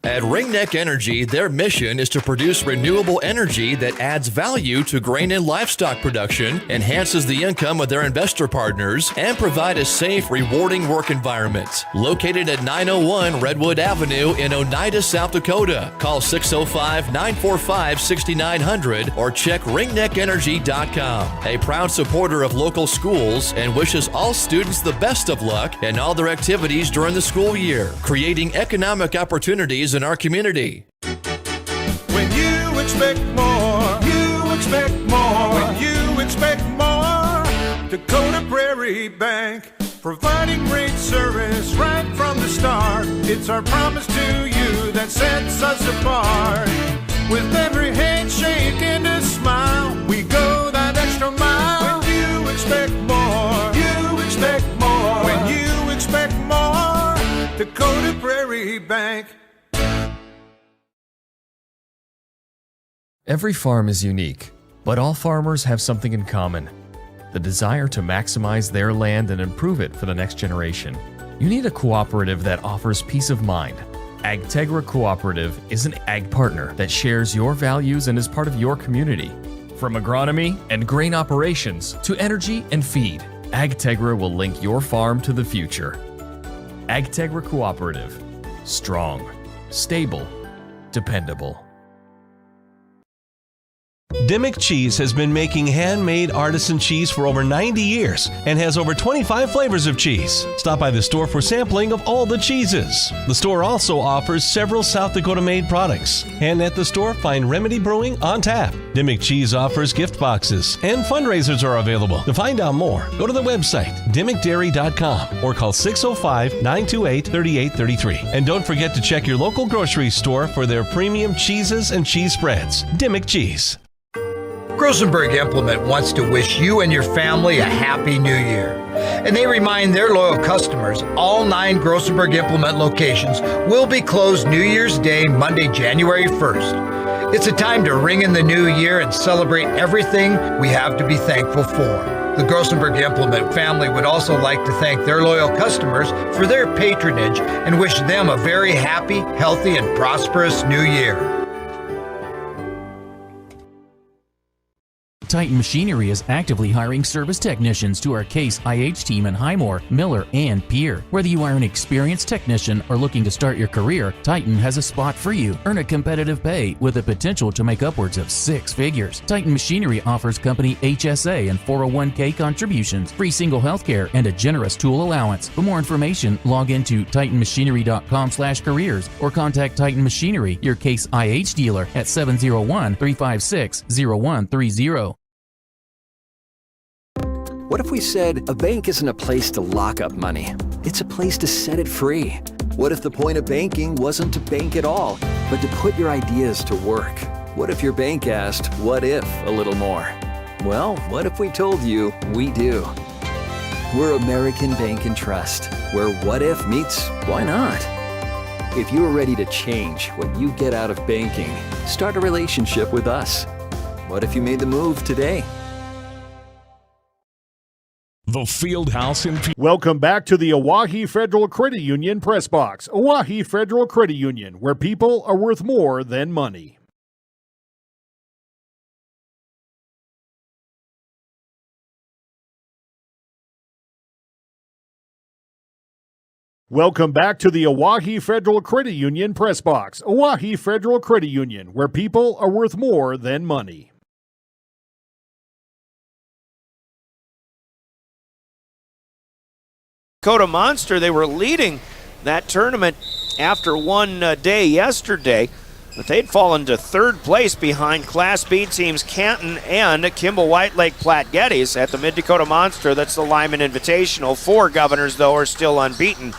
At Ringneck Energy, their mission is to produce renewable energy that adds value to grain and livestock production, enhances the income of their investor partners, and provide a safe, rewarding work environment. Located at 901 Redwood Avenue in Oneida, South Dakota. Call 605-945-6900 or check ringneckenergy.com. A proud supporter of local schools and wishes all students the best of luck in all their activities during the school year, creating economic opportunities in our community. When you expect more, you expect more. When you expect more, Dakota Prairie Bank, providing great service right from the start. It's our promise to you that sets us apart. With every handshake and a smile, we go that extra mile. When you expect more, you expect more. When you expect more, Dakota Prairie Bank. Every farm is unique, but all farmers have something in common: the desire to maximize their land and improve it for the next generation. You need a cooperative that offers peace of mind. AgTegra Cooperative is an ag partner that shares your values and is part of your community. From agronomy and grain operations to energy and feed, AgTegra will link your farm to the future. AgTegra Cooperative. Strong, stable, dependable. Dimmick Cheese has been making handmade artisan cheese for over 90 years and has over 25 flavors of cheese. Stop by the store for sampling of all the cheeses. The store also offers several South Dakota-made products. And at the store, find Remedy Brewing on tap. Dimmick Cheese offers gift boxes, and fundraisers are available. To find out more, go to the website, dimmickdairy.com, or call 605-928-3833. And don't forget to check your local grocery store for their premium cheeses and cheese spreads. Dimmick Cheese. Grosenberg Implement wants to wish you and your family a happy new year. And they remind their loyal customers all 9 Grosenberg Implement locations will be closed New Year's Day, Monday, January 1st. It's a time to ring in the new year and celebrate everything we have to be thankful for. The Grosenberg Implement family would also like to thank their loyal customers for their patronage and wish them a very happy, healthy, and prosperous new year. Titan Machinery is actively hiring service technicians to our Case IH team in Highmore, Miller, and Pierre. Whether you are an experienced technician or looking to start your career, Titan has a spot for you. Earn a competitive pay with the potential to make upwards of 6 figures. Titan Machinery offers company HSA and 401k contributions, free single health care, and a generous tool allowance. For more information, log into titanmachinery.com/careers or contact Titan Machinery, your Case IH dealer, at 701-356-0130. What if we said a bank isn't a place to lock up money? It's a place to set it free. What if the point of banking wasn't to bank at all, but to put your ideas to work? What if your bank asked, what if, a little more? Well, what if we told you we do? We're American Bank and Trust, where what if meets why not? If you're ready to change what you get out of banking, start a relationship with us. What if you made the move today? The Fieldhouse in Welcome back to the Oahe Federal Credit Union Press Box. Oahe Federal Credit Union, where people are worth more than money. Welcome back to the Oahe Federal Credit Union Press Box. Oahe Federal Credit Union, where people are worth more than money. Dakota Monster, they were leading that tournament after one day yesterday, but they'd fallen to third place behind Class B teams Canton and Kimball White Lake Platte Geddes at the Mid-Dakota Monster. That's the Lyman Invitational. 4 Governors, though, are still unbeaten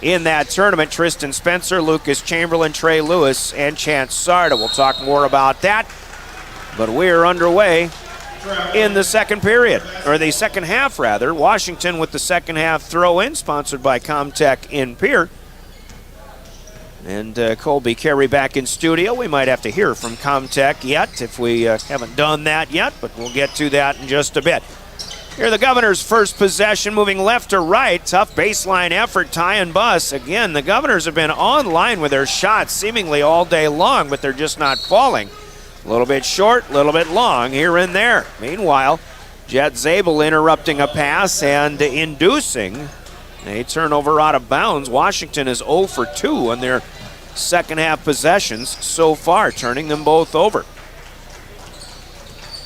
in that tournament. Tristan Spencer, Lucas Chamberlain, Trey Lewis, and Chance Sarda. We'll talk more about that, but we're underway in the second period, or the second half rather. Washington with the second half throw-in, sponsored by Comtech in Pierre. And Colby Carey back in studio. We might have to hear from Comtech yet if we haven't done that yet, but we'll get to that in just a bit. Here are the Governors' first possession, moving left to right. Tough baseline effort, tie and bus. Again, the Governors have been online with their shots seemingly all day long, but they're just not falling. A little bit short, a little bit long here and there. Meanwhile, Jet Zabel interrupting a pass and inducing a turnover out of bounds. Washington is 0 for 2 on their second half possessions so far, turning them both over.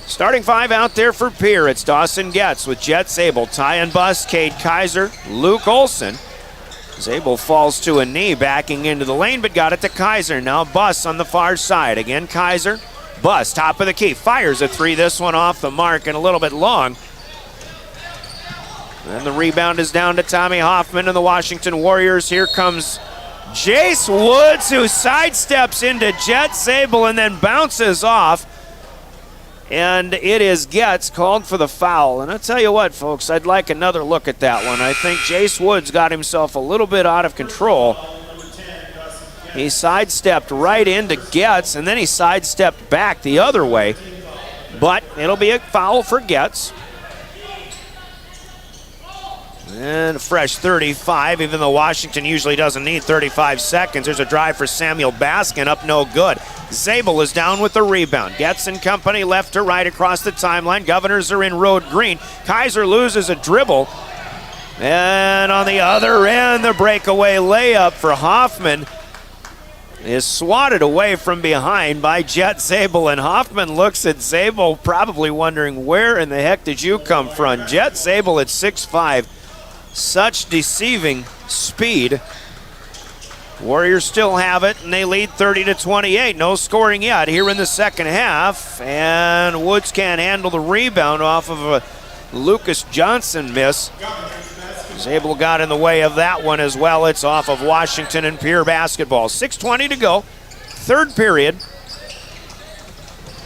Starting 5 out there for Pierre. It's Dawson Getz with Jet Zabel, Ty and Bus, Cade Kaiser, Luke Olson. Zabel falls to a knee, backing into the lane, but got it to Kaiser. Now Bus on the far side. Again, Kaiser. Bus, top of the key, fires a 3. This one off the mark and a little bit long. And the rebound is down to Tommy Hoffman and the Washington Warriors. Here comes Jace Woods, who sidesteps into Jet Zabel and then bounces off. And it is Getz called for the foul. And I'll tell you what, folks, I'd like another look at that one. I think Jace Woods got himself a little bit out of control. He sidestepped right into Getz, and then he sidestepped back the other way. But it'll be a foul for Getz. And a fresh 35, even though Washington usually doesn't need 35 seconds. There's a drive for Samuel Baskin, up no good. Zabel is down with the rebound. Getz and company left to right across the timeline. Governors are in road green. Kaiser loses a dribble. And on the other end, the breakaway layup for Hoffman is swatted away from behind by Jet Zabel, and Hoffman looks at Zabel, probably wondering, where in the heck did you come from? Jet Zabel at 6'5", such deceiving speed. Warriors still have it, and they lead 30-28. No scoring yet here in the second half, and Woods can't handle the rebound off of a Lucas Johnson miss. Zabel got in the way of that one as well. It's off of Washington and Pierre basketball. 6:20 to go, third period.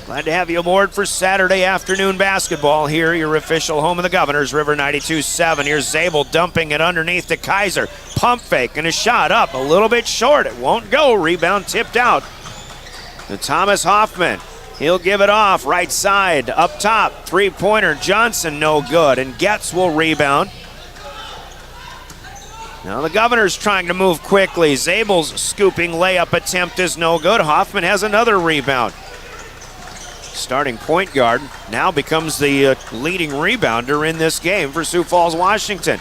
Glad to have you aboard for Saturday afternoon basketball here, your official home of the Governors, River 92.7. Here's Zabel dumping it underneath to Kaiser. Pump fake and a shot up, a little bit short. It won't go. Rebound tipped out to Thomas Hoffman. He'll give it off, right side, up top. Three-pointer, Johnson, no good. And Getz will rebound. Now the Governors trying to move quickly. Zabel's scooping layup attempt is no good. Hoffman has another rebound. Starting point guard now becomes the leading rebounder in this game for Sioux Falls, Washington.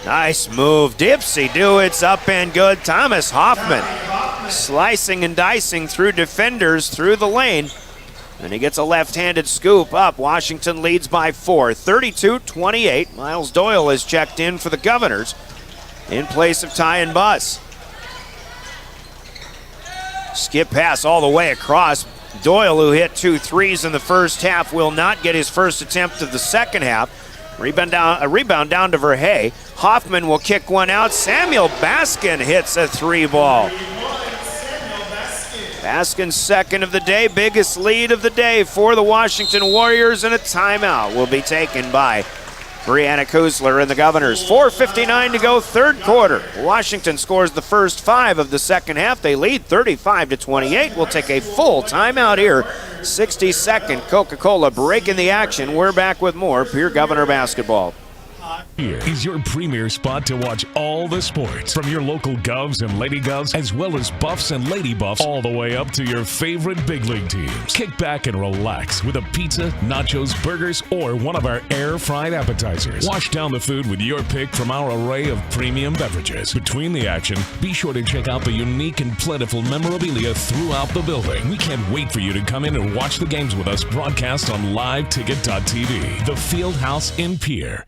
Nice move. Dipsy-do, it's up and good. Thomas Hoffman slicing and dicing through defenders through the lane. And he gets a left-handed scoop up. Washington leads by 4, 32-28. Miles Doyle is checked in for the Governors in place of Ty and Bus. Skip pass all the way across. Doyle, who hit 2 threes in the first half, will not get his first attempt of the second half. Rebound down to Verhey. Hoffman will kick one out. Samuel Baskin hits a 3-ball. Baskin's second of the day, biggest lead of the day for the Washington Warriors, and a timeout will be taken by Brianna Kusler and the Governors. 4:59 to go, third quarter. Washington scores the first 5 of the second half. They lead 35-28. We'll take a full timeout here. 60-second Coca-Cola breaking the action. We're back with more Pierre Governor basketball. Here is your premier spot to watch all the sports from your local Govs and Lady Govs, as well as Buffs and Lady Buffs, all the way up to your favorite big league teams. Kick back and relax with a pizza, nachos, burgers, or one of our air-fried appetizers. Wash down the food with your pick from our array of premium beverages. Between the action, be sure to check out the unique and plentiful memorabilia throughout the building. We can't wait for you to come in and watch the games with us broadcast on liveticket.tv. The Fieldhouse in Pierre.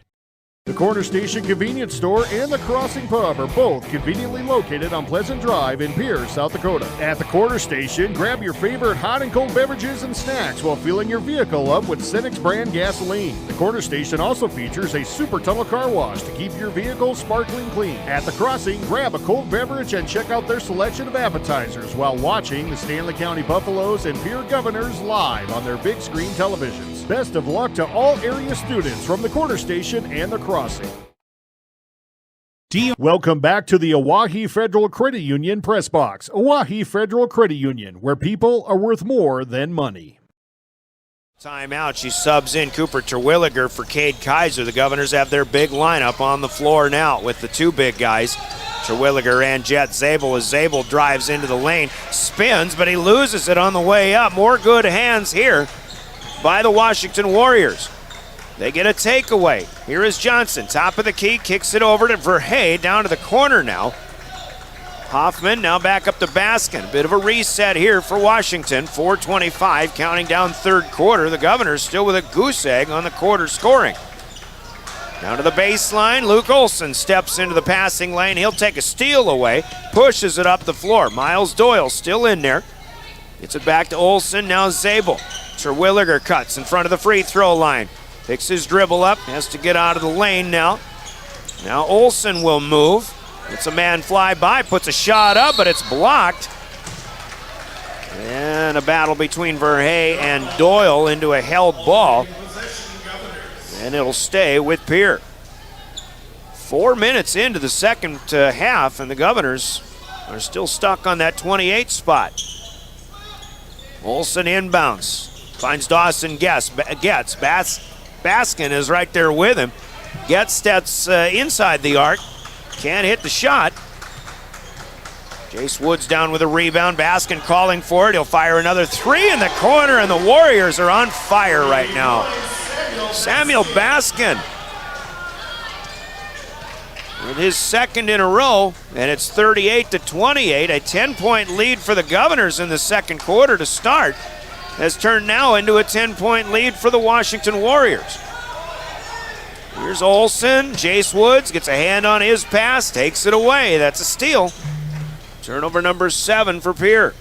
The Corner Station Convenience Store and the Crossing Pub are both conveniently located on Pleasant Drive in Pierre, South Dakota. At the Corner Station, grab your favorite hot and cold beverages and snacks while filling your vehicle up with Cenex brand gasoline. The Corner Station also features a super tunnel car wash to keep your vehicle sparkling clean. At the Crossing, grab a cold beverage and check out their selection of appetizers while watching the Stanley County Buffaloes and Pierre Governors live on their big screen televisions. Best of luck to all area students from the Corner Station and the Crossing. Welcome back to the Oahe Federal Credit Union Press Box. Oahe Federal Credit Union, where people are worth more than money. Timeout. She subs in Cooper Terwilliger for Cade Kaiser. The Governors have their big lineup on the floor now with the two big guys, Terwilliger and Jet Zabel, as Zabel drives into the lane, spins, but he loses it on the way up. More good hands here by the Washington Warriors. They get a takeaway. Here is Johnson, top of the key, kicks it over to Verhey, down to the corner now. Hoffman now back up to Baskin. Bit of a reset here for Washington. 4:25, counting down third quarter. The Governors still with a goose egg on the quarter scoring. Down to the baseline, Luke Olson steps into the passing lane. He'll take a steal away, pushes it up the floor. Miles Doyle still in there. Gets it back to Olson, now Zabel. Terwilliger cuts in front of the free throw line. Picks his dribble up, has to get out of the lane now. Now Olson will move. It's a man fly by, puts a shot up, but it's blocked. And a battle between Verhey and Doyle into a held ball. And it'll stay with Pierre. 4 minutes into the second half, and the Governors are still stuck on that 28 spot. Olson inbounds, finds Dawson gets. Baskin is right there with him. Getz steps inside the arc. Can't hit the shot. Jace Woods down with a rebound. Baskin calling for it. He'll fire another three in the corner, and the Warriors are on fire right now. Samuel Baskin with his second in a row, and it's 38-28. A 10-point lead for the Governors in the second quarter to start has turned now into a 10-point lead for the Washington Warriors. Here's Olson. Jace Woods gets a hand on his pass, takes it away. That's a steal. Turnover number 7 for Pierre.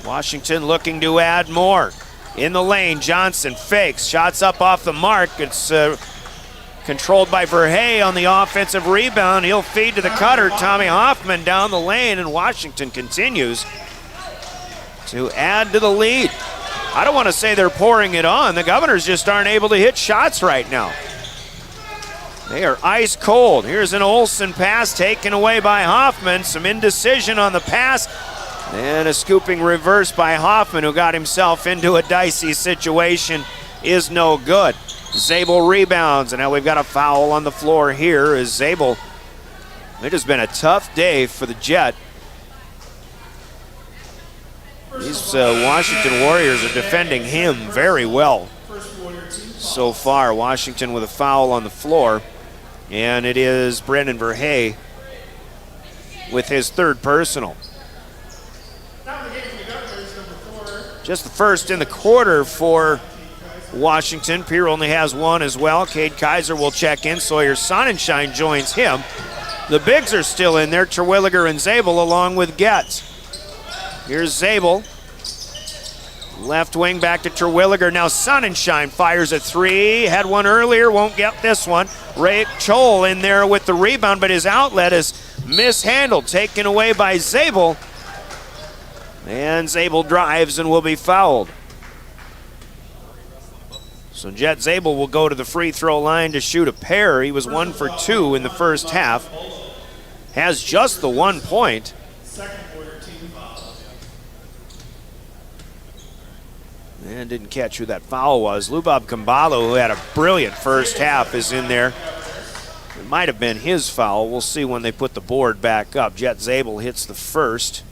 Washington looking to add more. In the lane, Johnson fakes, shots up off the mark. It's controlled by Verhey on the offensive rebound. He'll feed to the cutter, Tommy Hoffman down the lane, and Washington continues to add to the lead. I don't want to say they're pouring it on. The Governors just aren't able to hit shots right now. They are ice cold. Here's an Olson pass taken away by Hoffman. Some indecision on the pass. And a scooping reverse by Hoffman, who got himself into a dicey situation, is no good. Zabel rebounds, and now we've got a foul on the floor here as Zabel. It has been a tough day for the Jet. These Washington Warriors are defending him very well so far. Washington with a foul on the floor, and it is Brendan Verhey with his third personal. Just the first in the quarter for Washington. Pierre only has one as well. Cade Kaiser will check in. Sawyer Sonnenschein joins him. The bigs are still in there, Terwilliger and Zabel along with Getz. Here's Zabel. Left wing back to Terwilliger. Now Sonnenschein fires a three. Had one earlier, won't get this one. Ray Chol in there with the rebound, but his outlet is mishandled, taken away by Zabel. And Zabel drives and will be fouled. So Jet Zabel will go to the free throw line to shoot a pair. He was 1 for 2 in the first half. Has just the 1 point. And didn't catch who that foul was. Lubab Kambalo, who had a brilliant first half, is in there. It might have been his foul. We'll see when they put the board back up. Jet Zabel hits the first.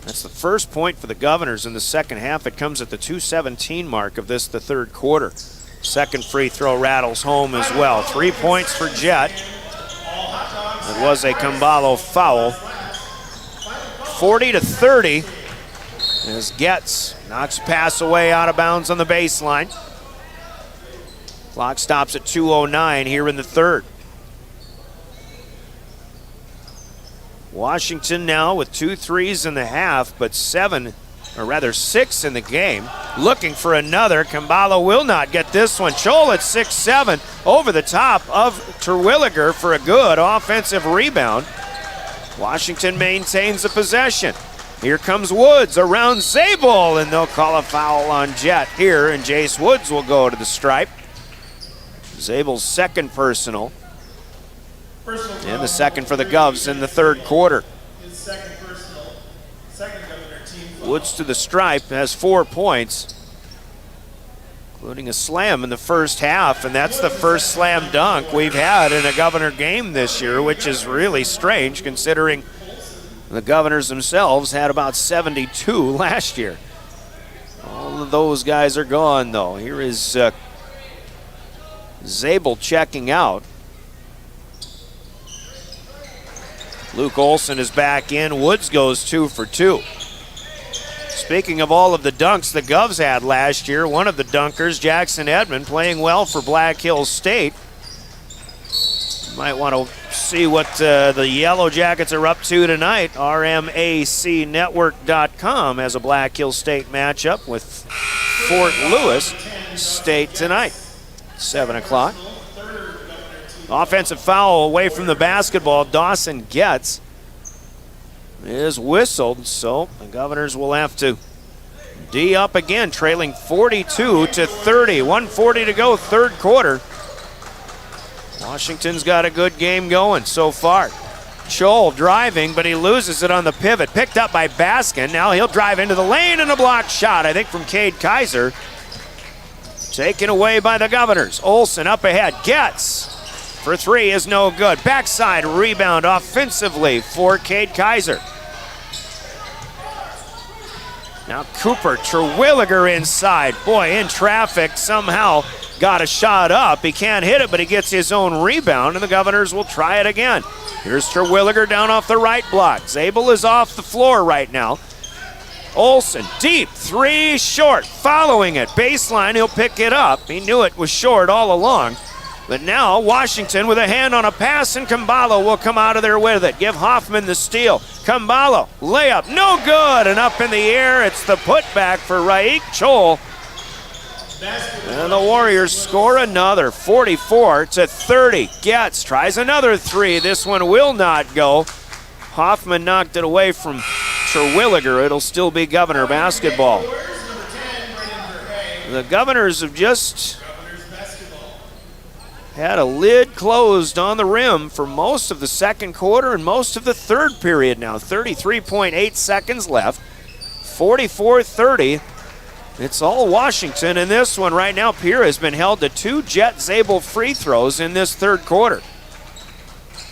That's the first point for the Governors in the second half. It comes at the 2:17 mark of this, the third quarter. Second free throw rattles home as well. 3 points for Jet. It was a Kambalo foul. 40-30. As Getz knocks a pass away out of bounds on the baseline. Clock stops at 2:09 here in the third. Washington now with 2 threes in the half, but 6 in the game. Looking for another. Kambalo will not get this one. Chol at 6-7 over the top of Terwilliger for a good offensive rebound. Washington maintains the possession. Here comes Woods around Zabel, and they'll call a foul on Jet here, and Jace Woods will go to the stripe. Zabel's second personal. And the second for the Govs in the third quarter. Woods to the stripe, has 4 points, including a slam in the first half, and that's the first slam dunk we've had in a Governor game this year, which is really strange considering the Governors themselves had about 72 last year. All of those guys are gone, though. Here is Zabel checking out. Luke Olson is back in. Woods goes 2 for 2. Speaking of all of the dunks the Govs had last year, one of the dunkers, Jackson Edmond, playing well for Black Hills State. You might want to see what the Yellow Jackets are up to tonight. RMACnetwork.com has a Black Hills State matchup with Fort Lewis State tonight, 7 o'clock. Offensive foul away from the basketball. Dawson Getz is whistled, so the Governors will have to D up again, trailing 42-30. 1:40 to go, third quarter. Washington's got a good game going so far. Chol driving, but he loses it on the pivot. Picked up by Baskin. Now he'll drive into the lane and a blocked shot, I think, from Cade Kaiser. Taken away by the Governors. Olson up ahead. Getz for 3 is no good. Backside rebound offensively for Cade Kaiser. Now Cooper Terwilliger inside. Boy, in traffic, somehow got a shot up. He can't hit it, but he gets his own rebound, and the Governors will try it again. Here's Terwilliger down off the right block. Zabel is off the floor right now. Olson, deep, 3 short, following it. Baseline, he'll pick it up. He knew it was short all along. But now Washington with a hand on a pass, and Kambalo will come out of there with it. Give Hoffman the steal. Kambalo, layup, no good, and up in the air, it's the putback for Raik Chol. And the Warriors score another, 44-30. Getz tries another 3. This one will not go. Hoffman knocked it away from Terwilliger. It'll still be Governor basketball. The Governors have just had a lid closed on the rim for most of the second quarter and most of the third period now. 33.8 seconds left. 44-30. It's all Washington in this one right now. Pierre has been held to 2 Jet Zabel free throws in this third quarter.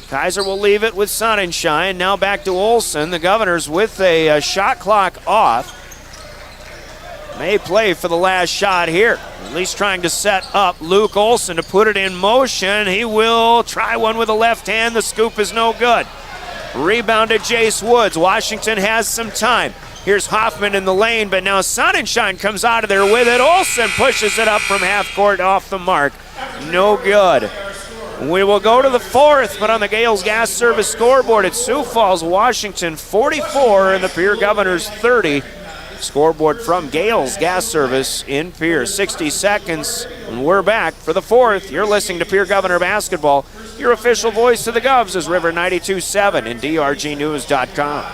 Kaiser will leave it with Sonnenschein. Now back to Olson. The Governors with a shot clock off. May play for the last shot here. At least trying to set up Luke Olson to put it in motion. He will try one with the left hand. The scoop is no good. Rebounded Jace Woods. Washington has some time. Here's Hoffman in the lane, but now Sonnenschein comes out of there with it. Olson pushes it up from half court off the mark. No good. We will go to the fourth, but on the Gales Gas Service scoreboard, it's Sioux Falls, Washington 44 and the Pierre Governors 30. Scoreboard from Gales Gas Service in Pierre. 60 seconds, and we're back for the fourth. You're listening to Pierre Governor Basketball. Your official voice to the Govs is River 92.7 and DRGnews.com.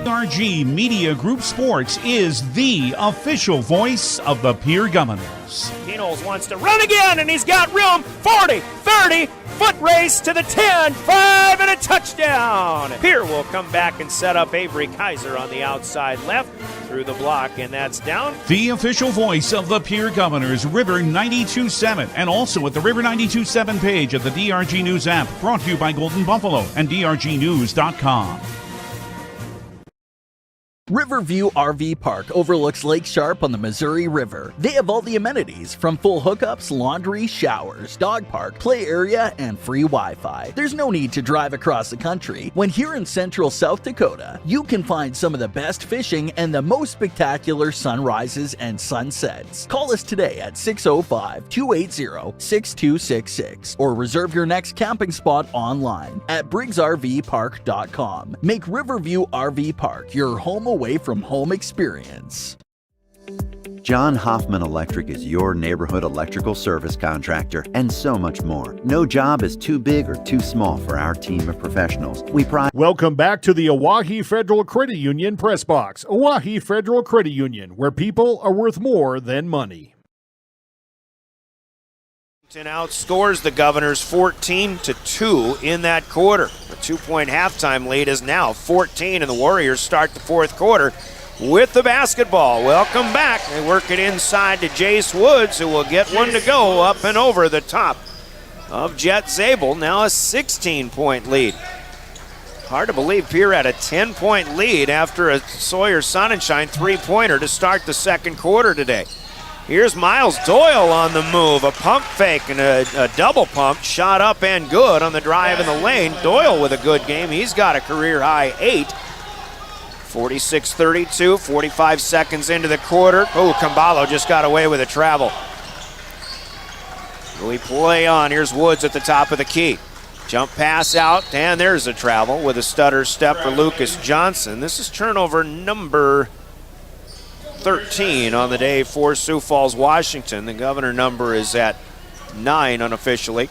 DRG Media Group Sports is the official voice of the Pierre Governors. Pinoles wants to run again, and he's got room. 40, 30, foot race to the 10, 5, and a touchdown. Pierre will come back and set up Avery Kaiser on the outside left through the block, and that's down. The official voice of the Pierre Governors, River 92.7, and also at the River 92.7 page of the DRG News app, brought to you by Golden Buffalo and DRGnews.com. Riverview RV Park overlooks Lake Sharp on the Missouri River. They have all the amenities from full hookups, laundry, showers, dog park, play area, and free Wi-Fi. There's no need to drive across the country. When here in central South Dakota, you can find some of the best fishing and the most spectacular sunrises and sunsets. Call us today at 605-280-6266 or reserve your next camping spot online at briggsrvpark.com. Make Riverview RV Park your home away from home experience. John Hoffman Electric is your neighborhood electrical service contractor and so much more. No job is too big or too small for our team of professionals. Welcome back to the Oahe Federal Credit Union Press Box. Oahe Federal Credit Union, where people are worth more than money. Outscores the Governors 14-2 in that quarter. A 2-point halftime lead is now 14, and the Warriors start the fourth quarter with the basketball. Welcome back. They work it inside to Jace Woods, who will get one to go up and over the top of Jet Zabel. Now a 16-point lead. Hard to believe Pierre had a 10-point lead after a Sawyer Sonnenschein three-pointer to start the second quarter today. Here's Miles Doyle on the move. A pump fake and a double pump. Shot up and good on the drive in the lane. Doyle with a good game. He's got a career-high 8. 46-32, 45 seconds into the quarter. Oh, Kambalo just got away with a travel. We play on. Here's Woods at the top of the key. Jump pass out, and there's a travel with a stutter step for Lucas Johnson. This is turnover number 13 on the day for Sioux Falls, Washington. The Governor number is at 9 unofficially.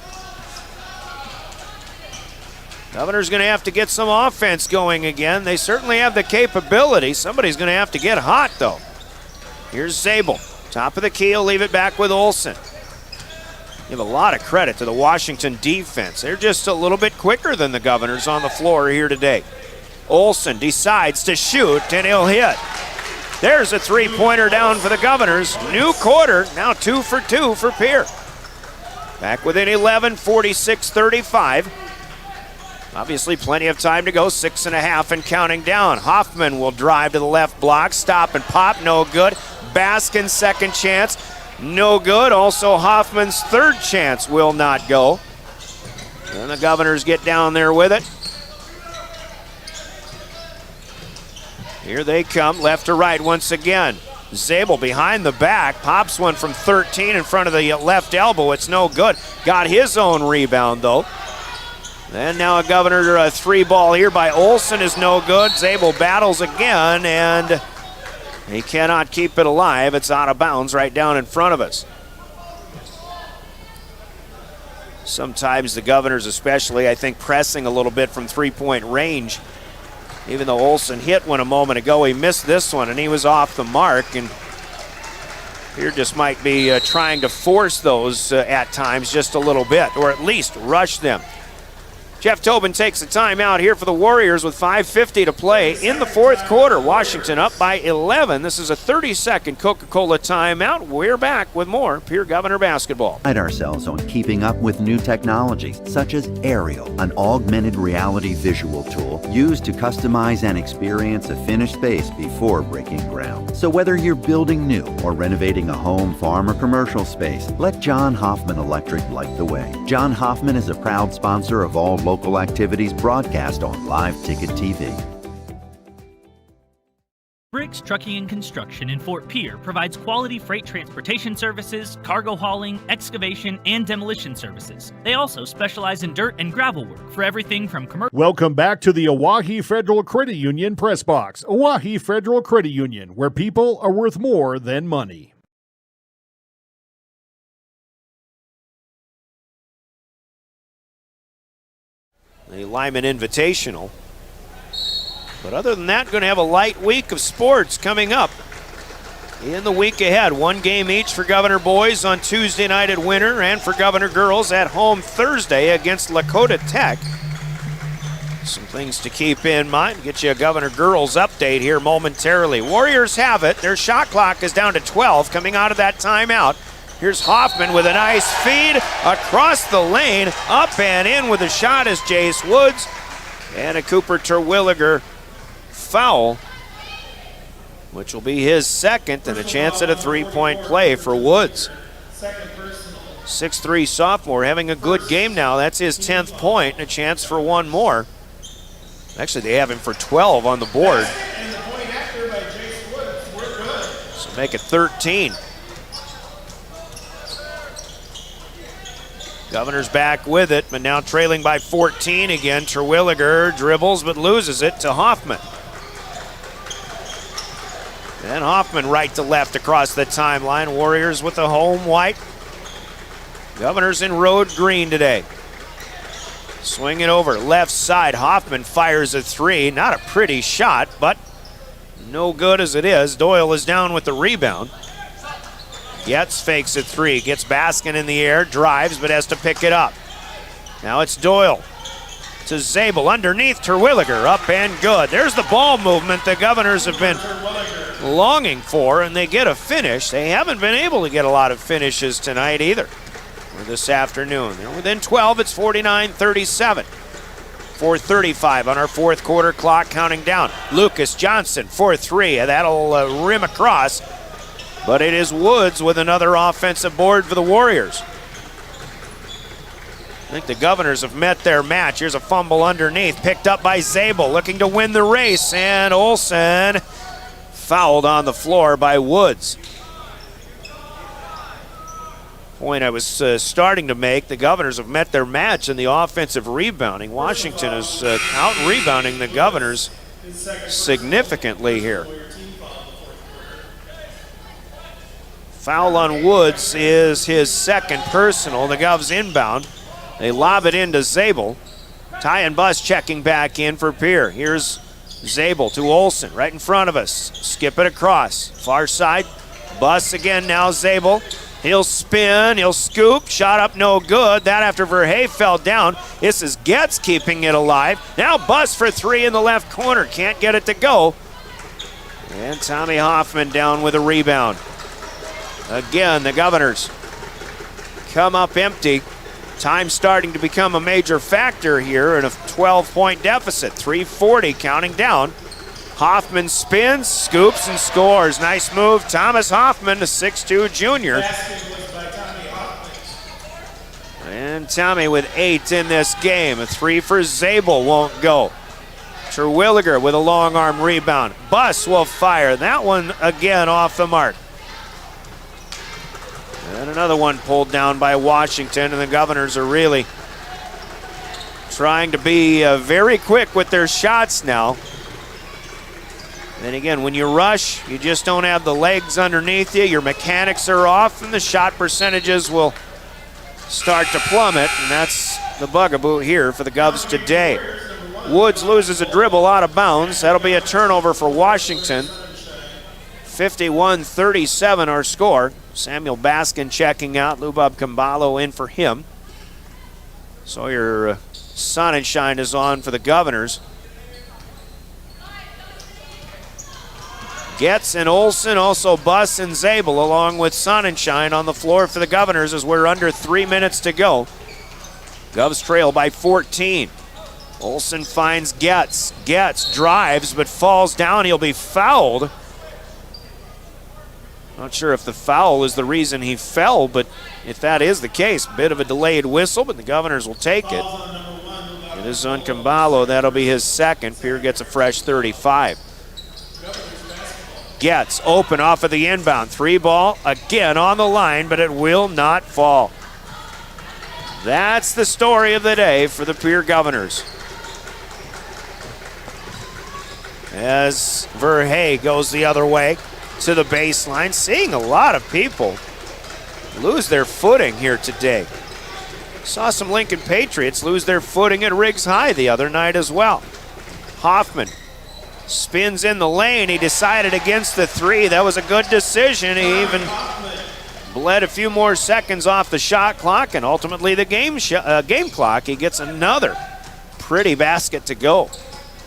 Governor's going to have to get some offense going again. They certainly have the capability. Somebody's going to have to get hot, though. Here's Zabel. Top of the key, he'll leave it back with Olson. Give a lot of credit to the Washington defense. They're just a little bit quicker than the Governors on the floor here today. Olson decides to shoot, and he'll hit. There's a three-pointer down for the Governors. New quarter, now 2 for 2 for Pierre. Back within 11, 46-35. Obviously plenty of time to go, 6.5 and counting down. Hoffman will drive to the left block, stop and pop, no good. Baskin's second chance, no good. Also Hoffman's third chance will not go. And the Governors get down there with it. Here they come, left to right once again. Zabel behind the back, pops one from 13 in front of the left elbow. It's no good. Got his own rebound, though. And now a Governor three ball here by Olson is no good. Zabel battles again, and he cannot keep it alive. It's out of bounds right down in front of us. Sometimes the Governors especially, I think, pressing a little bit from three-point range. Even though Olson hit one a moment ago, he missed this one, and he was off the mark. And Pierre just might be trying to force those at times just a little bit, or at least rush them. Jeff Tobin takes a timeout here for the Warriors with 5:50 to play in the fourth quarter. Washington up by 11. This is a 30-second Coca-Cola timeout. We're back with more Pierre Governor basketball. Pride ourselves on keeping up with new technologies such as Aerial, an augmented reality visual tool used to customize and experience a finished space before breaking ground. So whether you're building new or renovating a home, farm, or commercial space, let John Hoffman Electric light the way. John Hoffman is a proud sponsor of all local activities broadcast on Live Ticket TV. Briggs Trucking and Construction in Fort Pierre provides quality freight transportation services, cargo hauling, excavation, and demolition services. They also specialize in dirt and gravel work for everything from commercial. Welcome back to the Oahe Federal Credit Union Press Box. Oahe Federal Credit Union, where people are worth more than money. The Lyman Invitational. But other than that, going to have a light week of sports coming up in the week ahead. One game each for Governor boys on Tuesday night at Winter, and for Governor girls at home Thursday against Lakota Tech. Some things to keep in mind. Get you a Governor girls update here momentarily. Warriors have it. Their shot clock is down to 12 coming out of that timeout. Here's Hoffman with a nice feed across the lane. Up and in with a shot is Jace Woods. And a Cooper Terwilliger foul which will be his second, and a chance at a three-point play for Woods. 6'3" sophomore having a good game now. That's his 10th point, and a chance for one more. Actually, they have him for 12 on the board. So make it 13. Governors back with it, but now trailing by 14 again. Terwilliger dribbles but loses it to Hoffman. And Hoffman right to left across the timeline. Warriors with the home white. Governors in road green today. Swing it over, left side. Hoffman fires a three. Not a pretty shot, but no good as it is. Doyle is down with the rebound. Getz fakes a three, gets Baskin in the air, drives, but has to pick it up. Now it's Doyle to Zabel, underneath Terwilliger, up and good. There's the ball movement the Governors have been longing for, and they get a finish. They haven't been able to get a lot of finishes tonight either, or this afternoon. They're within 12, it's 49-37. 4:35 on our fourth quarter clock, counting down. Lucas Johnson for three, that'll rim across. But it is Woods with another offensive board for the Warriors. I think the Governors have met their match. Here's a fumble underneath, picked up by Zabel, looking to win the race, and Olsen fouled on the floor by Woods. Point I was starting to make, the Governors have met their match in the offensive rebounding. Washington is out-rebounding the Governors significantly here. Foul on Woods is his second personal. The Govs inbound. They lob it into Zabel. Ty and Buss checking back in for Pierre. Here's Zabel to Olsen, right in front of us. Skip it across. Far side. Buss again now, Zabel. He'll spin, he'll scoop. Shot up no good. That after Verhey fell down. This is Getz keeping it alive. Now Buss for three in the left corner. Can't get it to go. And Tommy Hoffman down with a rebound. Again, the Governors come up empty. Time starting to become a major factor here in a 12-point deficit. 3:40 counting down. Hoffman spins, scoops, and scores. Nice move. Thomas Hoffman, the 6'2 junior. And Tommy with 8 in this game. A three for Zabel won't go. Terwilliger with a long arm rebound. Buss will fire. That one again off the mark. And another one pulled down by Washington, and the Governors are really trying to be very quick with their shots now. And again, when you rush, you just don't have the legs underneath you. Your mechanics are off, and the shot percentages will start to plummet, and that's the bugaboo here for the Govs today. Woods loses a dribble out of bounds. That'll be a turnover for Washington. 51-37 our score. Samuel Baskin checking out. Lubab Kambalo in for him. Sawyer Sonnenschein is on for the Governors. Getz and Olsen, also Buss and Zabel, along with Sonnenschein on the floor for the Governors as we're under 3 minutes to go. Govs trail by 14. Olsen finds Getz. Getz drives but falls down. He'll be fouled. Not sure if the foul is the reason he fell, but if that is the case, bit of a delayed whistle, but the Governors will take it. It is on Kambalo. That'll be his second. Pierre gets a fresh 35. Getz open off of the inbound. Three ball again on the line, but it will not fall. That's the story of the day for the Pierre Governors. As Verhey goes the other way to the baseline, seeing a lot of people lose their footing here today. Saw some Lincoln Patriots lose their footing at Riggs High the other night as well. Hoffman spins in the lane. He decided against the three. That was a good decision. He even bled a few more seconds off the shot clock, and ultimately the game clock. He gets another pretty basket to go.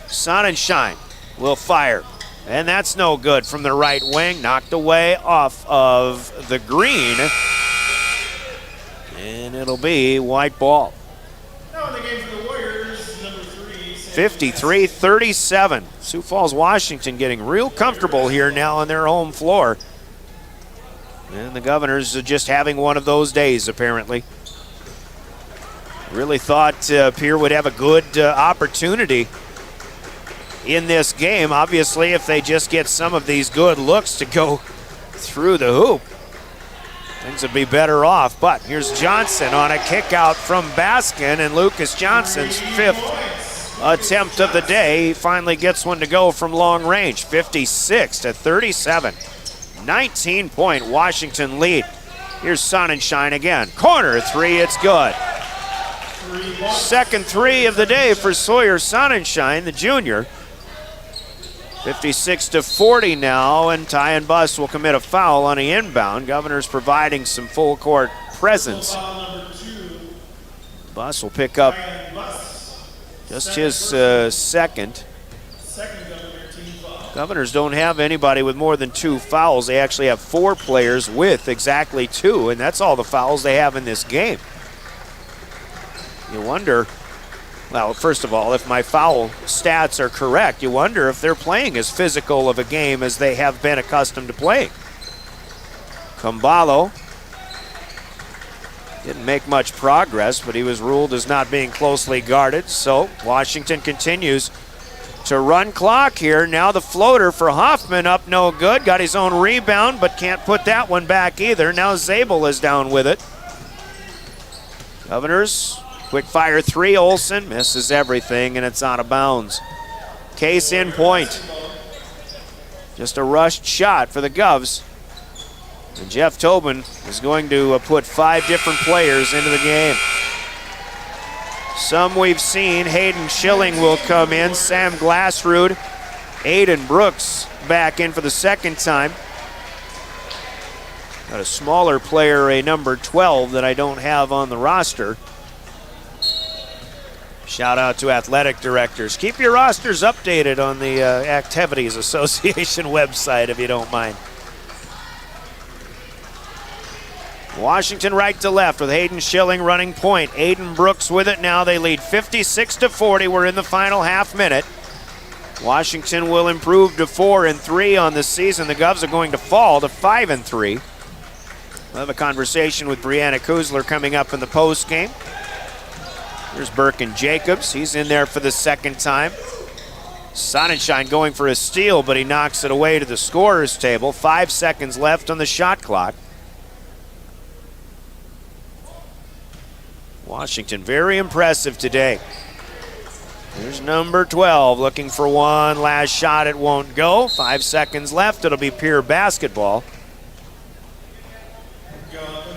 Sonnenschein will fire. And that's no good from the right wing. Knocked away off of the green. And it'll be white ball. Now in the game for the Warriors, number 3. 53-37. Sioux Falls, Washington getting real comfortable here now on their home floor. And the Governors are just having one of those days, apparently. Really thought Pierre would have a good opportunity in this game. Obviously, if they just get some of these good looks to go through the hoop, things would be better off. But here's Johnson on a kick out from Baskin, and Lucas Johnson's 5th attempt of the day. He finally gets one to go from long range. 56-37. 19-point Washington lead. Here's Sonnenschein again. Corner three, it's good. Second three of the day for Sawyer Sonnenschein, the junior. 56-40 now, and Ty and Buss will commit a foul on the inbound. Governors providing some full court presence. Buss will pick up just his second. Governors don't have anybody with more than 2 fouls. They actually have 4 players with exactly 2, and that's all the fouls they have in this game. You wonder, well, first of all, if my foul stats are correct, you wonder if they're playing as physical of a game as they have been accustomed to playing. Kumbalo didn't make much progress, but he was ruled as not being closely guarded, so Washington continues to run clock here. Now the floater for Hoffman up no good. Got his own rebound, but can't put that one back either. Now Zabel is down with it. Governors, quick fire three. Olsen misses everything, and it's out of bounds. Case in point. Just a rushed shot for the Govs. And Jeff Tobin is going to put 5 different players into the game. Some we've seen. Hayden Schilling will come in. Sam Glassrud. Aiden Brooks back in for the second time. Got a smaller player, a number 12 that I don't have on the roster. Shout out to athletic directors. Keep your rosters updated on the Activities Association website if you don't mind. Washington right to left with Hayden Schilling running point. Aiden Brooks with it now. They lead 56-40. We're in the final half minute. Washington will improve to 4-3 on the season. The Govs are going to fall to 5-3. We'll have a conversation with Brianna Kuzler coming up in the post game. Here's Birkin Jacobs. He's in there for the second time. Sonnenschein going for a steal, but he knocks it away to the scorer's table. 5 seconds left on the shot clock. Washington very impressive today. Here's number 12 looking for one last shot. It won't go. 5 seconds left. It'll be Pierre basketball.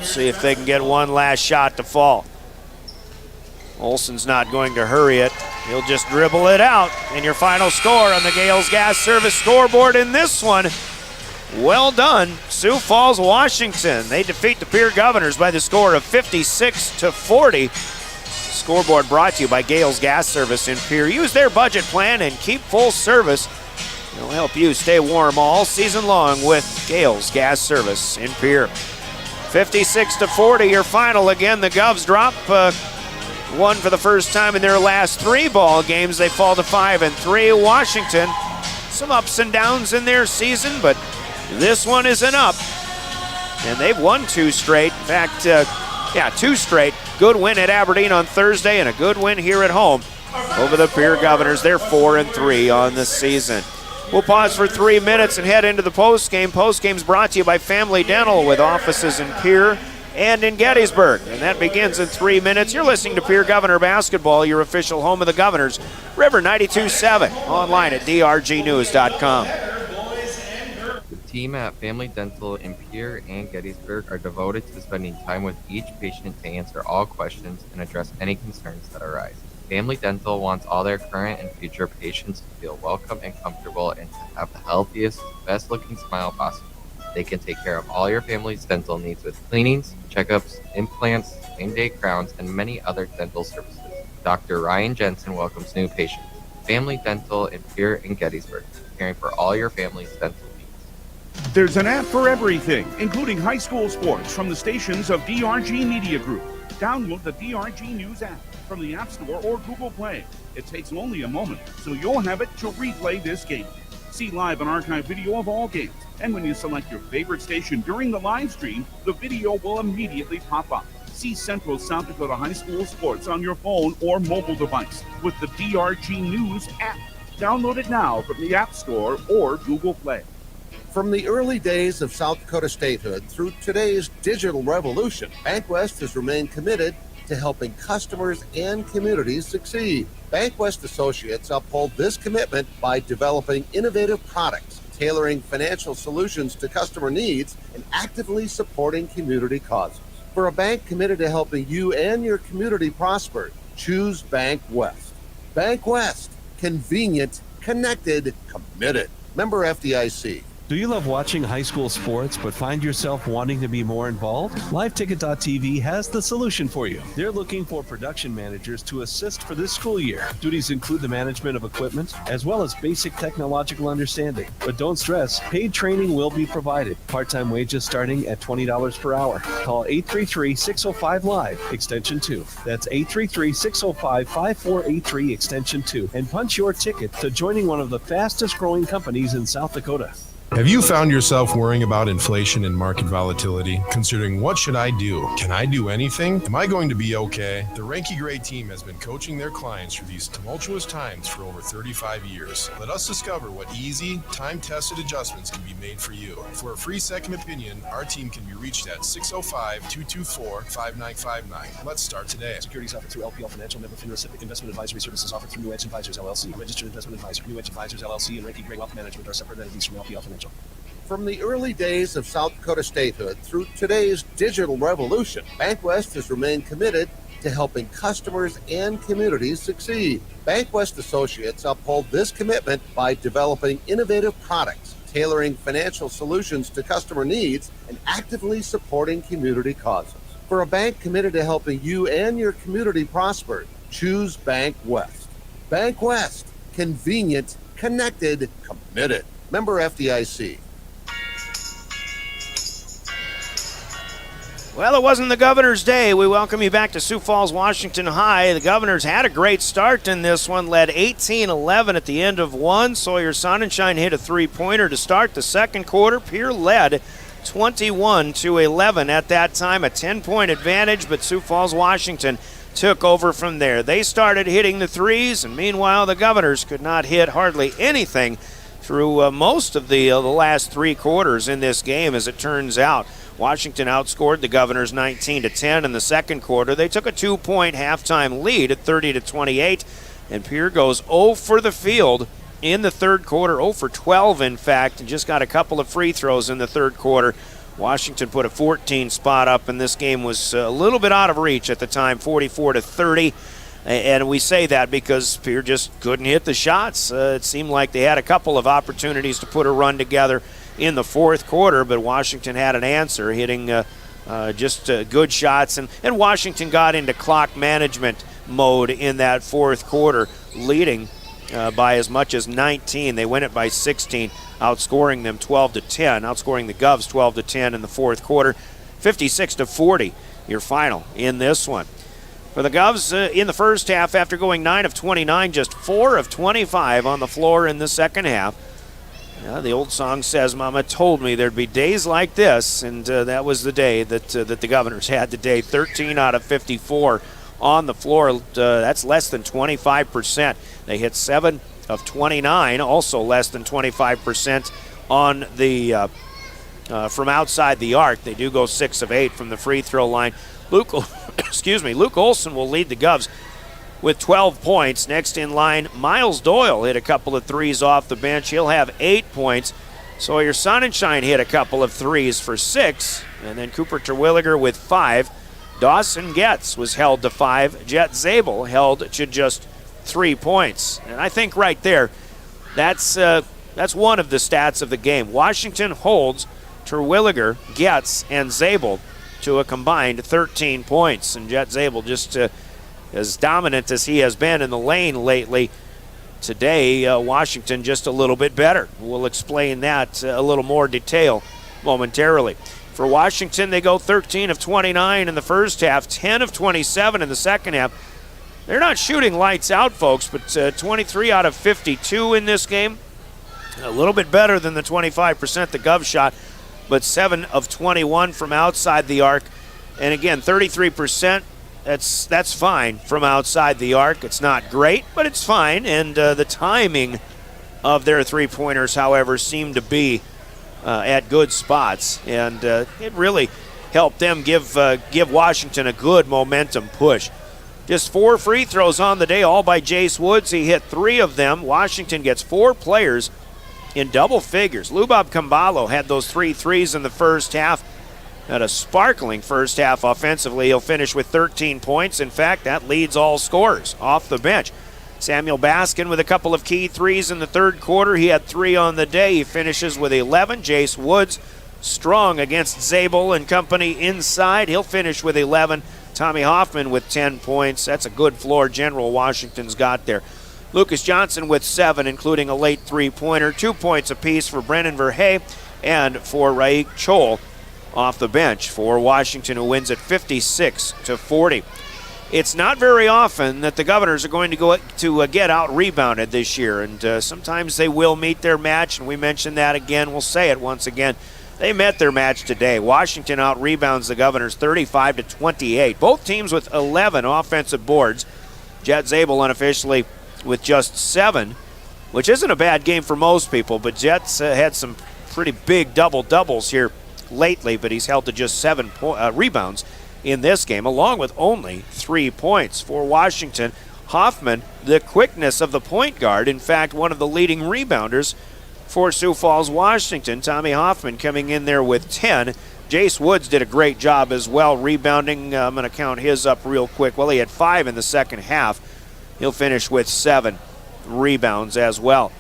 See if they can get one last shot to fall. Olsen's not going to hurry it. He'll just dribble it out. And your final score on the Gales Gas Service scoreboard in this one. Well done, Sioux Falls, Washington. They defeat the Pierre Governors by the score of 56-40. Scoreboard brought to you by Gales Gas Service in Pierre. Use their budget plan and keep full service. It'll help you stay warm all season long with Gales Gas Service in Pierre. 56-40, your final. Again, the Govs drop one for the first time in their last 3 ball games. They fall to 5-3. Washington, some ups and downs in their season, but this one is an up, and they've won 2 straight. In fact, 2 straight. Good win at Aberdeen on Thursday and a good win here at home over the Pierre Governors. They're 4-3 on the season. We'll pause for 3 minutes and head into the postgame. Postgame's brought to you by Family Dental with offices in Pierre and in Gettysburg. And that begins in 3 minutes. You're listening to Pierre Governor Basketball, your official home of the Governors. River 92.7, online at drgnews.com. Team at Family Dental in Pierre and Gettysburg are devoted to spending time with each patient to answer all questions and address any concerns that arise. Family Dental wants all their current and future patients to feel welcome and comfortable and to have the healthiest, best-looking smile possible. They can take care of all your family's dental needs with cleanings, checkups, implants, same-day crowns, and many other dental services. Dr. Ryan Jensen welcomes new patients. Family Dental in Pierre and Gettysburg, caring for all your family's dental needs. There's an app for everything, including high school sports from the stations of DRG Media Group. Download the DRG News app from the App Store or Google Play. It takes only a moment, so you'll have it to replay this game. See live and archive video of all games. And when you select your favorite station during the live stream, the video will immediately pop up. See Central South Dakota High School sports on your phone or mobile device with the DRG News app. Download it now from the App Store or Google Play. From the early days of South Dakota statehood through today's digital revolution, BankWest has remained committed to helping customers and communities succeed. BankWest Associates uphold this commitment by developing innovative products, tailoring financial solutions to customer needs, and actively supporting community causes. For a bank committed to helping you and your community prosper, choose BankWest. BankWest. Convenient, connected, committed. Member FDIC. Do you love watching high school sports but find yourself wanting to be more involved? LiveTicket.tv has the solution for you. They're looking for production managers to assist for this school year. Duties include the management of equipment as well as basic technological understanding. But don't stress, paid training will be provided. Part-time wages starting at $20 per hour. Call 833-605-LIVE, extension 2. That's 833-605-5483, extension 2. And punch your ticket to joining one of the fastest growing companies in South Dakota. Have you found yourself worrying about inflation and market volatility? Considering what should I do? Can I do anything? Am I going to be okay? The Ranky Gray team has been coaching their clients through these tumultuous times for over 35 years. Let us discover what easy, time-tested adjustments can be made for you. For a free second opinion, our team can be reached at 605-224-5959. Let's start today. Securities offered through LPL Financial, member FINRA. Investment advisory services offered through New Edge Advisors, LLC. Registered investment advisor. New Edge Advisors, LLC, and Ranky Gray Wealth Management are separate entities from LPL Financial. From the early days of South Dakota statehood through today's digital revolution, BankWest has remained committed to helping customers and communities succeed. BankWest Associates uphold this commitment by developing innovative products, tailoring financial solutions to customer needs, and actively supporting community causes. For a bank committed to helping you and your community prosper, choose BankWest. BankWest. Convenient, connected, committed. Member FDIC. Well, it wasn't the Governor's day. We welcome you back to Sioux Falls, Washington High. The Governors had a great start in this one, led 18-11 at the end of one. Sawyer Sonnenschein hit a three-pointer to start the second quarter. Pierre led 21-11 at that time, a 10-point advantage, but Sioux Falls, Washington took over from there. They started hitting the threes, and meanwhile the Governors could not hit hardly anything through most of the last three quarters in this game, as it turns out. Washington outscored the Governors 19-10 in the second quarter. They took a 2-point halftime lead at 30-28, and Pierre goes 0 for the field in the third quarter, 0 for 12 in fact, and just got a couple of free throws in the third quarter. Washington put a 14 spot up, and this game was a little bit out of reach at the time, 44-30. And we say that because Pierre just couldn't hit the shots. It seemed like they had a couple of opportunities to put a run together in the fourth quarter, but Washington had an answer, hitting just good shots. And Washington got into clock management mode in that fourth quarter, leading by as much as 19. They win it by 16, outscoring them 12-10, outscoring the Govs 12-10 in the fourth quarter, 56-40, your final in this one. For the Govs in the first half, after going 9 of 29, just 4 of 25 on the floor in the second half. The old song says, Mama told me there'd be days like this, and that was the day that the Governors had today. 13 out of 54 on the floor. That's less than 25%. They hit 7 of 29, also less than 25% on the from outside the arc. They do go 6 of 8 from the free throw line. Luke Olson will lead the Govs with 12 points. Next in line, Miles Doyle hit a couple of threes off the bench. He'll have 8 points. Sawyer Sonnenschein hit a couple of threes for 6. And then Cooper Terwilliger with 5. Dawson Getz was held to 5. Jet Zabel held to just 3 points. And I think right there, that's one of the stats of the game. Washington holds Terwilliger, Getz, and Zabel to a combined 13 points. And Jet Zabel just as dominant as he has been in the lane lately. Today, Washington just a little bit better. We'll explain that a little more detail momentarily. For Washington, they go 13 of 29 in the first half, 10 of 27 in the second half. They're not shooting lights out, folks, but 23 out of 52 in this game. A little bit better than the 25% the Govs shot, but 7 of 21 from outside the arc. And again, 33%, that's fine from outside the arc. It's not great, but it's fine. And the timing of their three-pointers, however, seemed to be at good spots. And it really helped them give Washington a good momentum push. Just 4 free throws on the day, all by Jace Woods. He hit 3 of them. Washington gets 4 players in double figures. Lubob Kambalo had those 3 threes in the first half. Had a sparkling first half offensively. He'll finish with 13 points. In fact, that leads all scorers off the bench. Samuel Baskin with a couple of key threes in the third quarter. He had 3 on the day. He finishes with 11. Jace Woods strong against Zabel and company inside. He'll finish with 11. Tommy Hoffman with 10 points. That's a good floor general Washington's got there. Lucas Johnson with 7, including a late three-pointer. 2 points apiece for Brennan Verhey and for Raik Chol off the bench for Washington, who wins at 56-40. It's not very often that the Governors are going to go to get out-rebounded this year, and sometimes they will meet their match, and we mentioned that again. We'll say it once again. They met their match today. Washington out-rebounds the Governors 35-28. Both teams with 11 offensive boards. Jet Zabel unofficially with just 7, which isn't a bad game for most people, but Jet's had some pretty big double-doubles here lately, but he's held to just 7 rebounds in this game, along with only 3 points. For Washington, Hoffman, the quickness of the point guard, in fact, one of the leading rebounders for Sioux Falls, Washington. Tommy Hoffman coming in there with 10. Jace Woods did a great job as well rebounding. I'm going to count his up real quick. Well, he had 5 in the second half. He'll finish with 7 rebounds as well.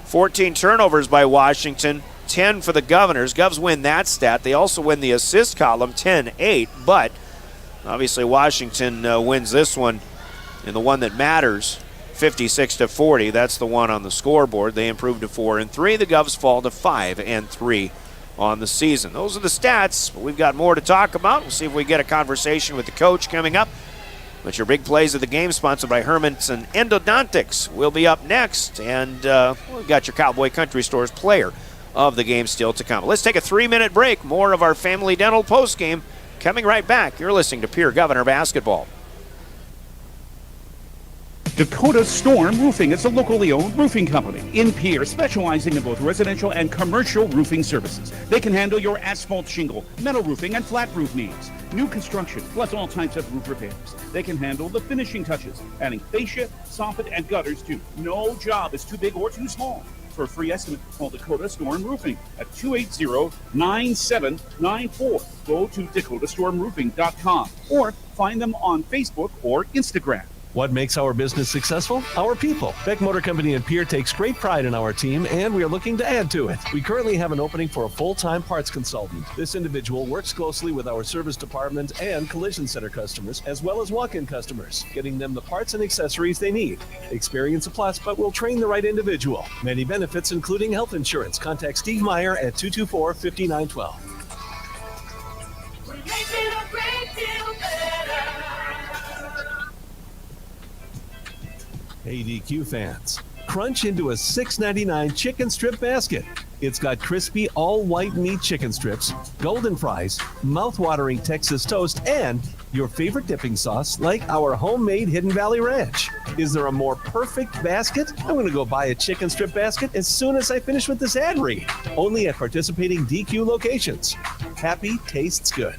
14 turnovers by Washington, 10 for the Governors. Govs win that stat. They also win the assist column, 10-8, but obviously Washington wins this one, and the one that matters, 56-40. That's the one on the scoreboard. They improve to 4-3. The Govs fall to 5-3 on the season. Those are the stats, but we've got more to talk about. We'll see if we get a conversation with the coach coming up. But your big plays of the game, sponsored by Hermanson Endodontics, will be up next. And we've got your Cowboy Country Store's player of the game still to come. Let's take a 3-minute break. More of our Family Dental postgame coming right back. You're listening to Pierre Governor Basketball. Dakota Storm Roofing is a locally owned roofing company in Pierre, specializing in both residential and commercial roofing services. They can handle your asphalt shingle, metal roofing, and flat roof needs. New construction, plus all types of roof repairs. They can handle the finishing touches, adding fascia, soffit, and gutters too. No job is too big or too small. For a free estimate, call Dakota Storm Roofing at 280-9794. Go to DakotaStormRoofing.com or find them on Facebook or Instagram. What makes our business successful? Our people. Beck Motor Company in Pierre takes great pride in our team, and we are looking to add to it. We currently have an opening for a full-time parts consultant. This individual works closely with our service department and collision center customers, as well as walk-in customers, getting them the parts and accessories they need. Experience a plus, but we'll train the right individual. Many benefits, including health insurance. Contact Steve Meyer at 224-5912. Hey DQ fans, crunch into a $6.99 chicken strip basket. It's got crispy all-white meat chicken strips, golden fries, mouth-watering Texas toast, and your favorite dipping sauce like our homemade Hidden Valley Ranch. Is there a more perfect basket? I'm going to go buy a chicken strip basket as soon as I finish with this ad read. Only at participating DQ locations. Happy tastes good.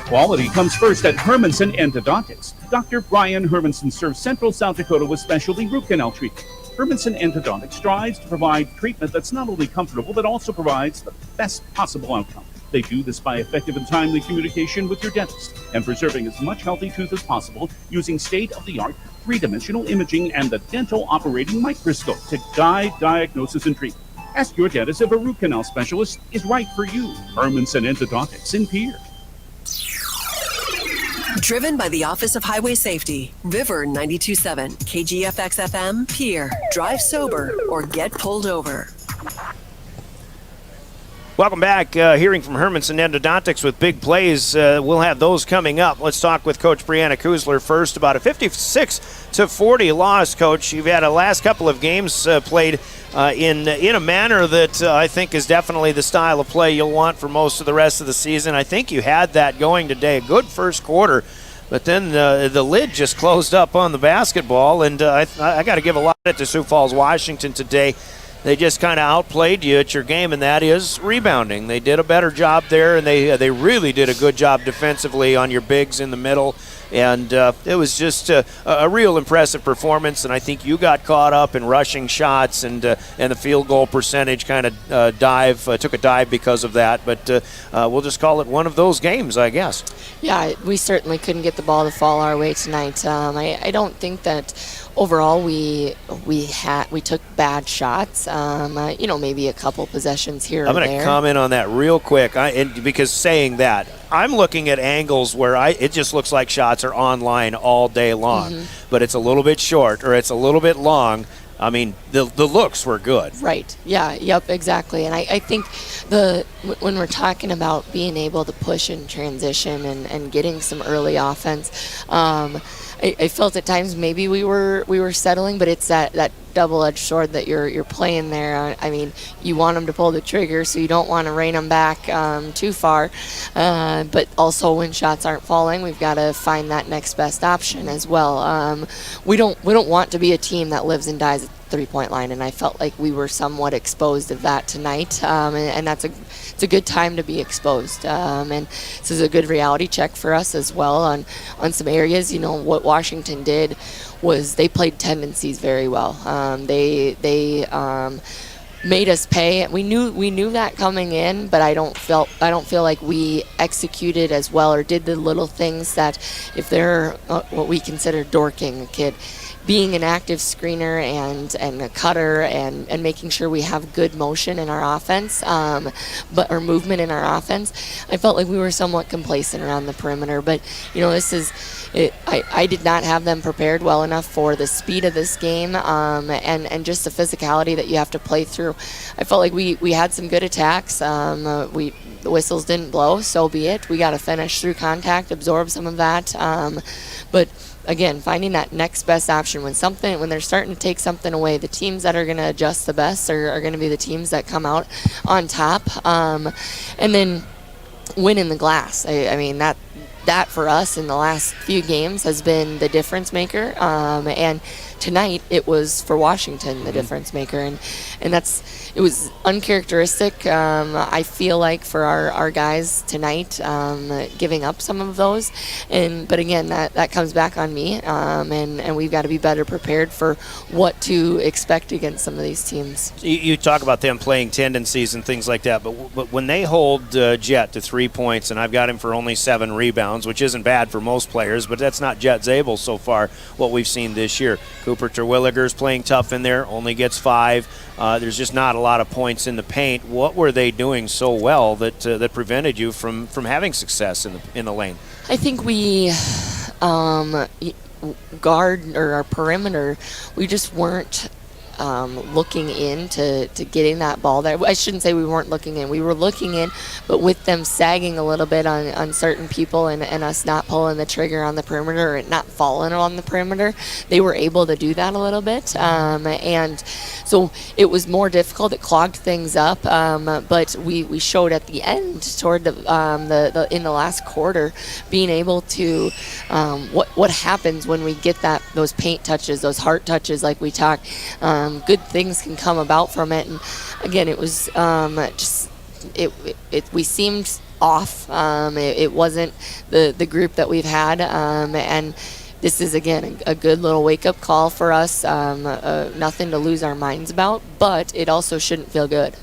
Quality comes first at Hermanson Endodontics. Dr. Brian Hermanson serves Central South Dakota with specialty root canal treatment. Hermanson Endodontics strives to provide treatment that's not only comfortable, but also provides the best possible outcome. They do this by effective and timely communication with your dentist and preserving as much healthy tooth as possible using state-of-the-art three-dimensional imaging and the dental operating microscope to guide diagnosis and treatment. Ask your dentist if a root canal specialist is right for you. Hermanson Endodontics in Pierre. Driven by the Office of Highway Safety, River 92.7, KGFX-FM, Pierre. Drive sober or get pulled over. Welcome back. Hearing from Hermanson Endodontics with big plays. We'll have those coming up. Let's talk with Coach Brianna Kuzler first about a 56-40 loss, Coach. You've had a last couple of games played in a manner that I think is definitely the style of play you'll want for most of the rest of the season. I think you had that going today. A good first quarter. But then the lid just closed up on the basketball, and I got to give a lot of credit to Sioux Falls, Washington today. They just kind of outplayed you at your game, and that is rebounding. They did a better job there, and they really did a good job defensively on your bigs in the middle. And it was just a real impressive performance, and I think you got caught up in rushing shots, and the field goal percentage kind of took a dive because of that. But we'll just call it one of those games, I guess. Yeah, we certainly couldn't get the ball to fall our way tonight. I don't think that overall we took bad shots. Maybe a couple possessions here or there. I'm going to comment on that real quick, because saying that, I'm looking at angles where it just looks like shots are online all day long, but it's a little bit short or it's a little bit long. I mean, the looks were good. Right. Yeah. Yep. Exactly. And I think when we're talking about being able to push in transition and getting some early offense, I felt at times maybe we were settling, but it's that double-edged sword that you're playing there. I mean, you want them to pull the trigger, so you don't want to rein them back too far. But also, when shots aren't falling, we've got to find that next best option as well. We don't want to be a team that lives and dies at the three-point line, and I felt like we were somewhat exposed of that tonight. And it's a good time to be exposed. And this is a good reality check for us as well on some areas. What Washington did was they played tendencies very well. They made us pay. We knew that coming in, but I don't feel like we executed as well or did the little things that if they're what we consider dorking a kid. Being an active screener and a cutter and making sure we have good motion in our offense, or movement in our offense, I felt like we were somewhat complacent around the perimeter. But this is, I did not have them prepared well enough for the speed of this game and just the physicality that you have to play through. I felt like we had some good attacks. The whistles didn't blow, so be it. We got to finish through contact, absorb some of that, but. Again, finding that next best option when they're starting to take something away, the teams that are going to adjust the best are going to be the teams that come out on top, and then winning the glass. I mean that for us in the last few games has been the difference maker, and tonight it was for Washington the difference maker, and it was uncharacteristic. I feel like for our guys tonight, giving up some of those, but again that comes back on me, and we've got to be better prepared for what to expect against some of these teams. You talk about them playing tendencies and things like that, but when they hold Jet to 3 points, and I've got him for only 7 rebounds, which isn't bad for most players, but that's not Jet Zabel so far, what we've seen this year. Cooper Terwilliger's playing tough in there, only gets 5. There's just not a lot of points in the paint. What were they doing so well that prevented you from having success in the lane? I think we guard or our perimeter, we just weren't looking into getting that ball there. I shouldn't say we weren't looking in. We were looking in, but with them sagging a little bit on certain people and us not pulling the trigger on the perimeter or not falling on the perimeter, they were able to do that a little bit. And so it was more difficult. It clogged things up. But we showed at the end toward the in the last quarter being able to what happens when we get those paint touches, those heart touches like we talked. Good things can come about from it, and again, it was we seemed off. It wasn't the group that we've had, and this is again a good little wake-up call for us. Nothing to lose our minds about, but it also shouldn't feel good,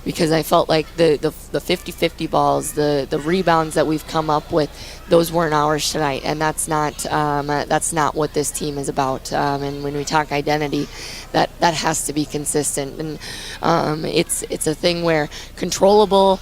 because I felt like the 50-50 balls, the rebounds that we've come up with, those weren't ours tonight, and that's not what this team is about. And when we talk identity, that has to be consistent, and it's a thing where controllable.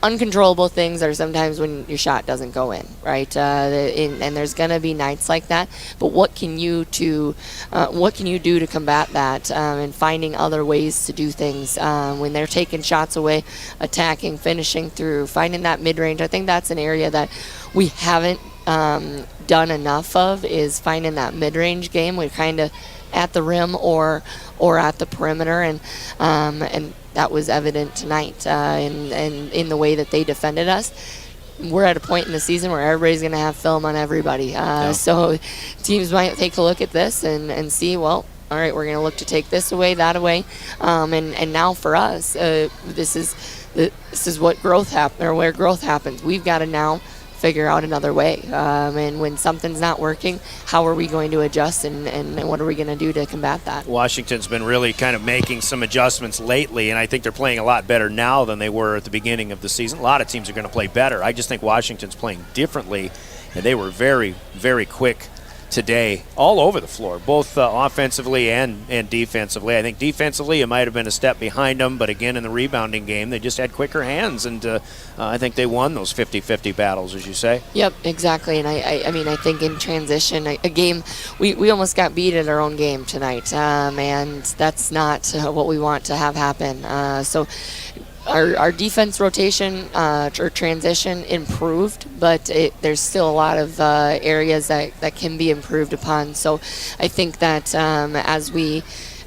uncontrollable things are sometimes when your shot doesn't go in, right? And there's going to be nights like that. But what can you do to combat that, and finding other ways to do things when they're taking shots away, attacking, finishing through, finding that mid-range. I think that's an area that we haven't done enough of, is finding that mid-range game. We're kind of at the rim or at the perimeter, and that was evident tonight, and in the way that they defended us. We're at a point in the season where everybody's going to have film on everybody. So teams might take a look at this and see, well, all right, we're going to look to take this away, that away. And now for us, this is what growth happens, or where growth happens. We've got to now figure out another way. And when something's not working, how are we going to adjust, and what are we going to do to combat that? Washington's been really kind of making some adjustments lately, and I think they're playing a lot better now than they were at the beginning of the season. A lot of teams are going to play better. I just think Washington's playing differently, and they were very, very quick today all over the floor, both offensively and defensively. I think defensively it might have been a step behind them, but again in the rebounding game they just had quicker hands, and I think they won those 50-50 battles, as you say. Yep, exactly. And I mean, I think in transition, a game, we almost got beat at our own game tonight, and that's not what we want to have happen. So our defense rotation or transition improved, but there's still a lot of areas that can be improved upon. So I think that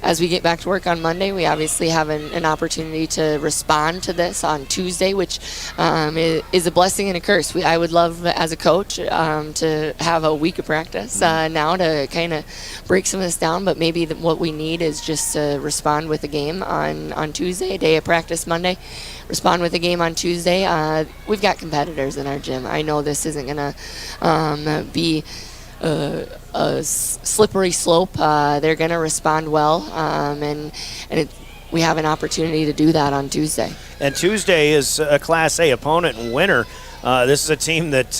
as we get back to work on Monday, we obviously have an opportunity to respond to this on Tuesday, which is a blessing and a curse. I would love, as a coach, to have a week of practice now to kind of break some of this down, but maybe what we need is just to respond with a game on Tuesday, a day of practice Monday, respond with a game on Tuesday. We've got competitors in our gym. I know this isn't going to be a slippery slope. They're going to respond well, and we have an opportunity to do that on Tuesday. And Tuesday is a Class A opponent and Winter. This is a team that,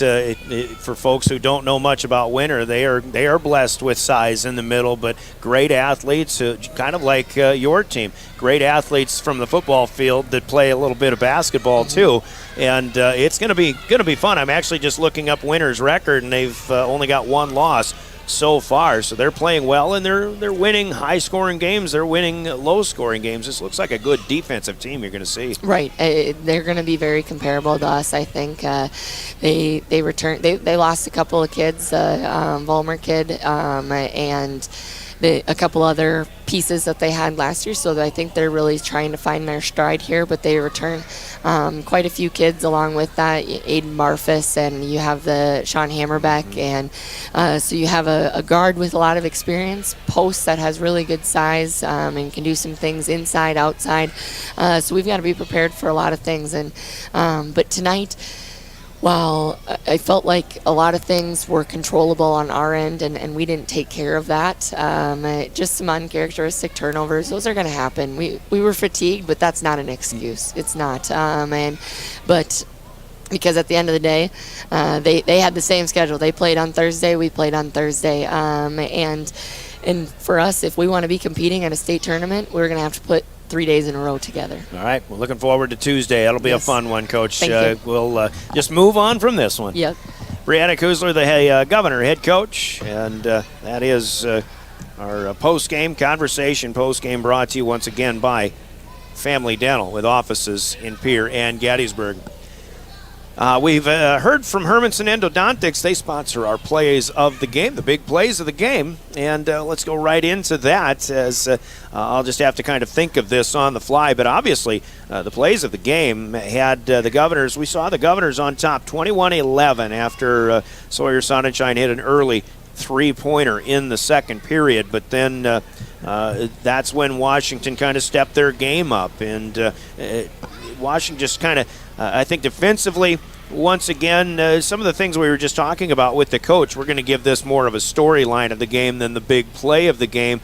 for folks who don't know much about Winter, they are blessed with size in the middle, but great athletes, kind of like your team. Great athletes from the football field that play a little bit of basketball too, and it's going to be fun. I'm actually just looking up Winter's record, and they've only got one loss so far, so they're playing well, and they're winning high-scoring games. They're winning low-scoring games. This looks like a good defensive team you're going to see. Right, they're going to be very comparable to us. I think they lost a couple of kids, Vollmer kid, and a couple other pieces that they had last year, so I think they're really trying to find their stride here, but they return quite a few kids along with that, Aiden Marfus, and you have the Sean Hammerbeck, and so you have a guard with a lot of experience, post that has really good size, and can do some things inside, outside, so we've got to be prepared for a lot of things. And but tonight, while I felt like a lot of things were controllable on our end, and we didn't take care of that, just some uncharacteristic turnovers, those are going to happen. We were fatigued, but that's not an excuse. It's not. But because at the end of the day, they had the same schedule. They played on Thursday, we played on Thursday, and for us, if we want to be competing at a state tournament, we're going to have to put 3 days in a row together. All right, we're looking forward to Tuesday. That'll be a fun one, Coach. Thank you. We'll just move on from this one. Yep. Brianna Kuzler, the Governor head coach, and that is our post-game conversation. Post-game brought to you once again by Family Dental with offices in Pierre and Gettysburg. We've heard from Hermanson Endodontics. They sponsor our plays of the game, the big plays of the game. And let's go right into that, as I'll just have to kind of think of this on the fly. But obviously, the plays of the game had the Governors. We saw the Governors on top 21-11 after Sawyer Sonnenschein hit an early three-pointer in the second period. But then that's when Washington kind of stepped their game up. And Washington just kind of, I think defensively, once again, some of the things we were just talking about with the coach, we're going to give this more of a storyline of the game than the big play of the game.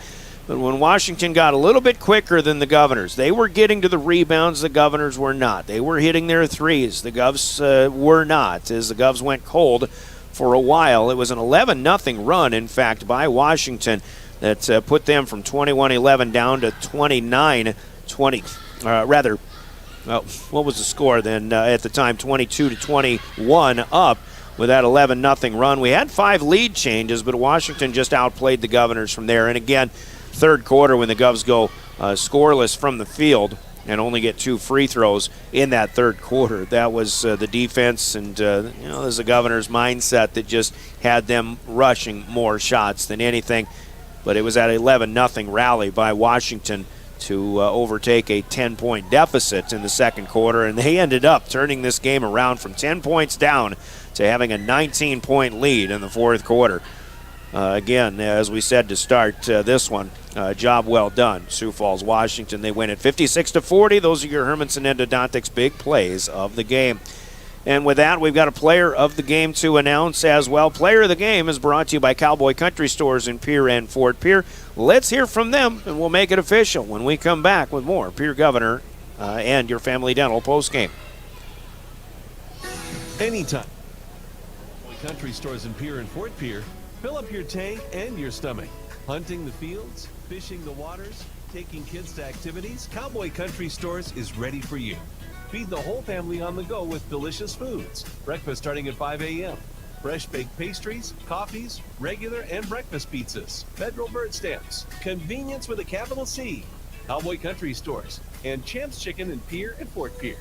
But when Washington got a little bit quicker than the Governors, they were getting to the rebounds, the Governors were not. They were hitting their threes, the Govs were not, as the Govs went cold for a while. It was an 11-0 run, in fact, by Washington that put them from 21-11 down to 29-20, well, what was the score then at the time? 22-21 up with that 11-0 run. We had 5 lead changes, but Washington just outplayed the Governors from there. And again, third quarter when the Govs go scoreless from the field and only get 2 free throws in that third quarter. That was the defense, and there's the Governors' mindset that just had them rushing more shots than anything. But it was that 11-0 rally by Washington to overtake a 10-point deficit in the second quarter, and they ended up turning this game around from 10 points down to having a 19-point lead in the fourth quarter. Again, as we said to start this one, job well done. Sioux Falls, Washington, they win it 56-40. Those are your Hermanson Endodontics big plays of the game. And with that, we've got a player of the game to announce as well. Player of the game is brought to you by Cowboy Country Stores in Pierre and Fort Pierre. Let's hear from them, and we'll make it official when we come back with more Pierre Governor and your Family Dental postgame. Anytime. Cowboy Country Stores in Pierre and Fort Pierre. Fill up your tank and your stomach. Hunting the fields, fishing the waters, taking kids to activities, Cowboy Country Stores is ready for you. Feed the whole family on the go with delicious foods. Breakfast starting at 5 a.m. Fresh baked pastries, coffees, regular and breakfast pizzas, federal bird stamps, convenience with a capital C. Cowboy Country Stores and Champ's Chicken in Pierre and Fort Pierre.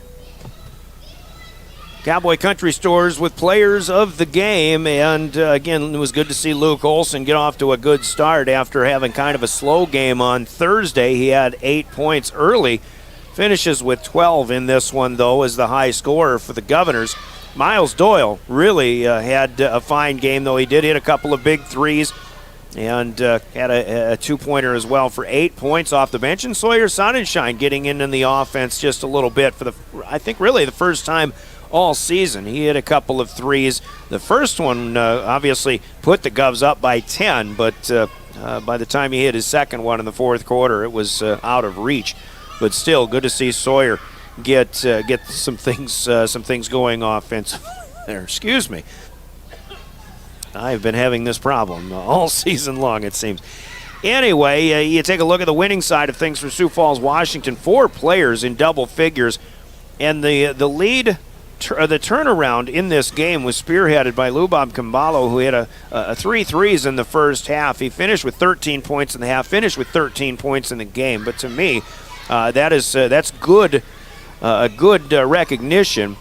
Cowboy Country Stores with players of the game, and again, it was good to see Luke Olson get off to a good start after having kind of a slow game on Thursday. He had 8 points early, finishes with 12 in this one, though, as the high scorer for the Governors. Miles Doyle really had a fine game, though. He did hit a couple of big threes and had a two-pointer as well for 8 points off the bench. And Sawyer Sonnenschein getting in the offense just a little bit for I think really the first time all season. He hit a couple of threes. The first one obviously put the Govs up by 10, but by the time he hit his second one in the fourth quarter, it was out of reach. But still, good to see Sawyer get some things going offensively there. Excuse me. I've been having this problem all season long, it seems. Anyway, you take a look at the winning side of things for Sioux Falls, Washington. 4 players in double figures, and the lead. The turnaround in this game was spearheaded by Lubab Kambalo, who hit a 3 threes in the first half. He finished with 13 points in the half, finished with 13 points in the game. But to me, that's good, a good recognition.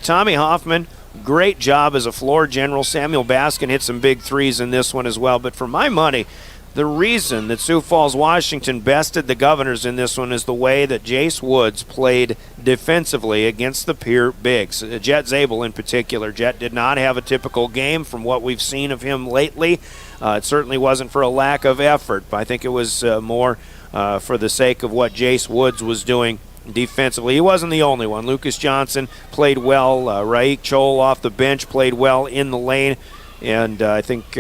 Tommy Hoffman, great job as a floor general. Samuel Baskin hit some big threes in this one as well. But for my money, the reason that Sioux Falls, Washington bested the Governors in this one is the way that Jace Woods played defensively against the Pierre Bigs. Jet Zabel in particular. Jet did not have a typical game from what we've seen of him lately. It certainly wasn't for a lack of effort, but I think it was more for the sake of what Jace Woods was doing defensively. He wasn't the only one. Lucas Johnson played well. Raik Chol off the bench played well in the lane. And I think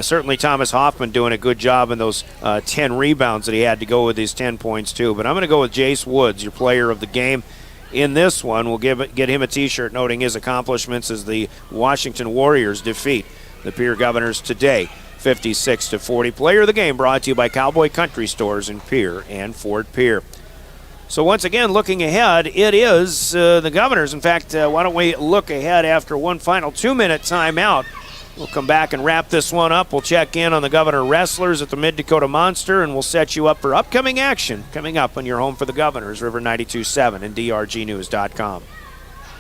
certainly Thomas Hoffman doing a good job in those 10 rebounds that he had to go with his 10 points too. But I'm going to go with Jace Woods, your player of the game in this one. We'll get him a T-shirt noting his accomplishments as the Washington Warriors defeat the Pierre Governors today, 56-40. Player of the game brought to you by Cowboy Country Stores in Pierre and Fort Pierre. So once again, looking ahead, it is the Governors. In fact, why don't we look ahead after one final 2-minute timeout. We'll come back and wrap this one up. We'll check in on the Governor Wrestlers at the Mid-Dakota Monster, and we'll set you up for upcoming action coming up on your home for the Governors, River 92.7 and drgnews.com.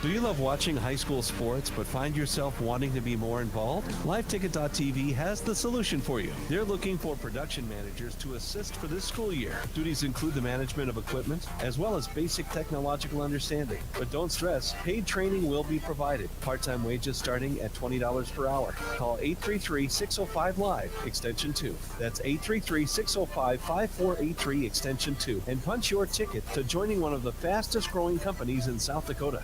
Do you love watching high school sports but find yourself wanting to be more involved? LiveTicket.tv has the solution for you. They're looking for production managers to assist for this school year. Duties include the management of equipment as well as basic technological understanding. But don't stress, paid training will be provided. Part-time wages starting at $20 per hour. Call 833-605-LIVE, extension 2. That's 833-605-5483, extension 2. And punch your ticket to joining one of the fastest growing companies in South Dakota.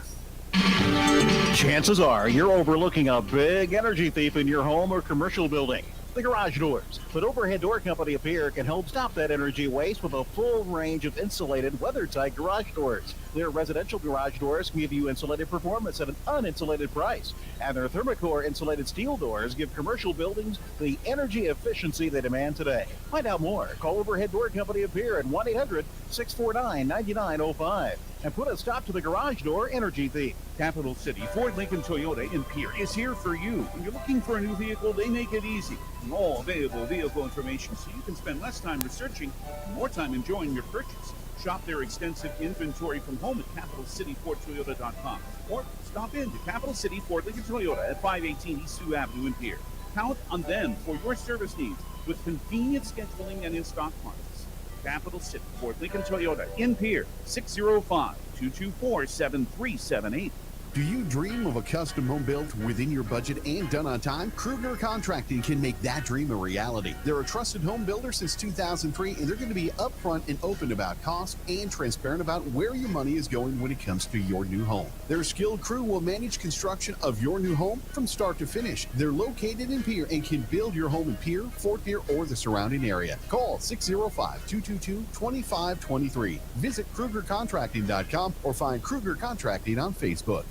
Chances are you're overlooking a big energy thief in your home or commercial building. The Garage Doors. But Overhead Door Company of Pierre can help stop that energy waste with a full range of insulated, weather-tight garage doors. Their residential garage doors give you insulated performance at an uninsulated price. And their Thermocore insulated steel doors give commercial buildings the energy efficiency they demand today. Find out more. Call Overhead Door Company of Pierre at 1-800-649-9905. and put a stop to the garage door energy thief. Capital City Ford Lincoln Toyota in Pierre is here for you. When you're looking for a new vehicle, they make it easy. And all available vehicle information so you can spend less time researching and more time enjoying your purchase. Shop their extensive inventory from home at CapitalCityFordToyota.com or stop in to Capital City Ford Lincoln Toyota at 518 East Sioux Avenue in Pierre. Count on them for your service needs with convenient scheduling and in-stock parts. Capital City Ford Lincoln Toyota in Pierre, 605-224-7378. Do you dream of a custom home built within your budget and done on time? Kruger Contracting can make that dream a reality. They're a trusted home builder since 2003, and they're going to be upfront and open about cost and transparent about where your money is going when it comes to your new home. Their skilled crew will manage construction of your new home from start to finish. They're located in Pierre and can build your home in Pierre, Fort Pierre, or the surrounding area. Call 605-222-2523. Visit KrugerContracting.com or find Kruger Contracting on Facebook.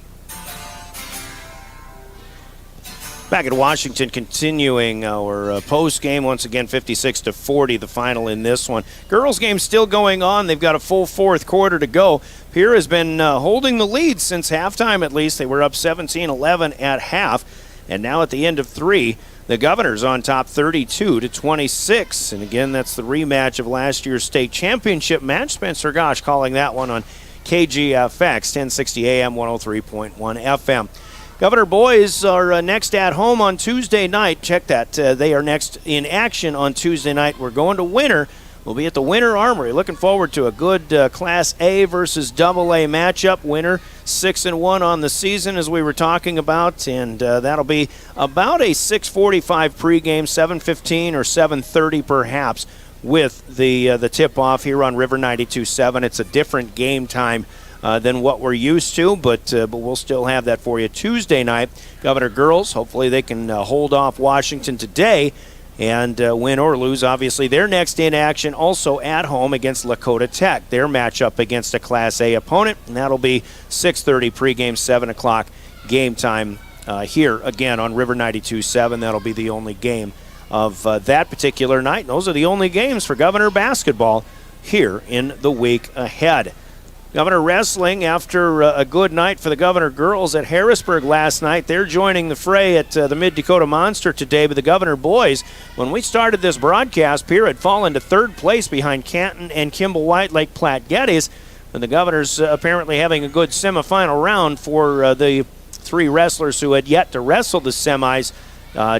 Back at Washington, continuing our post game. Once again, 56-40, the final in this one. Girls game still going on. They've got a full fourth quarter to go. Pierre has been holding the lead since halftime, at least. They were up 17-11 at half, and now at the end of three, the Governors on top 32-26. And again, that's the rematch of last year's state championship match. Spencer Gosh calling that one on KGFX, 1060 AM, 103.1 FM. Governor boys are next at home on Tuesday night. Check that. They are next in action on Tuesday night. We're going to Winter. We'll be at the Winter Armory. Looking forward to a good Class A versus AA matchup. Winter 6-1 on the season, as we were talking about, and that'll be about a 6:45 pregame, 7:15 or 7:30 perhaps, with the tip-off here on River 92.7. It's a different game time than what we're used to, but we'll still have that for you. Tuesday night, Governor girls, hopefully they can hold off Washington today and win or lose. Obviously, they're next in action also at home against Lakota Tech. Their matchup against a Class A opponent, and that'll be 6:30 pregame, 7 o'clock game time here again on River 92.7. That'll be the only game of that particular night. And those are the only games for Governor basketball here in the week ahead. Governor Wrestling, after a good night for the Governor girls at Harrisburg last night, they're joining the fray at the Mid-Dakota Monster today. But the Governor boys, when we started this broadcast, Pierre had fallen to third place behind Canton and Kimball White Lake Platte Geddes. And the Governors apparently having a good semifinal round for the three wrestlers who had yet to wrestle the semis.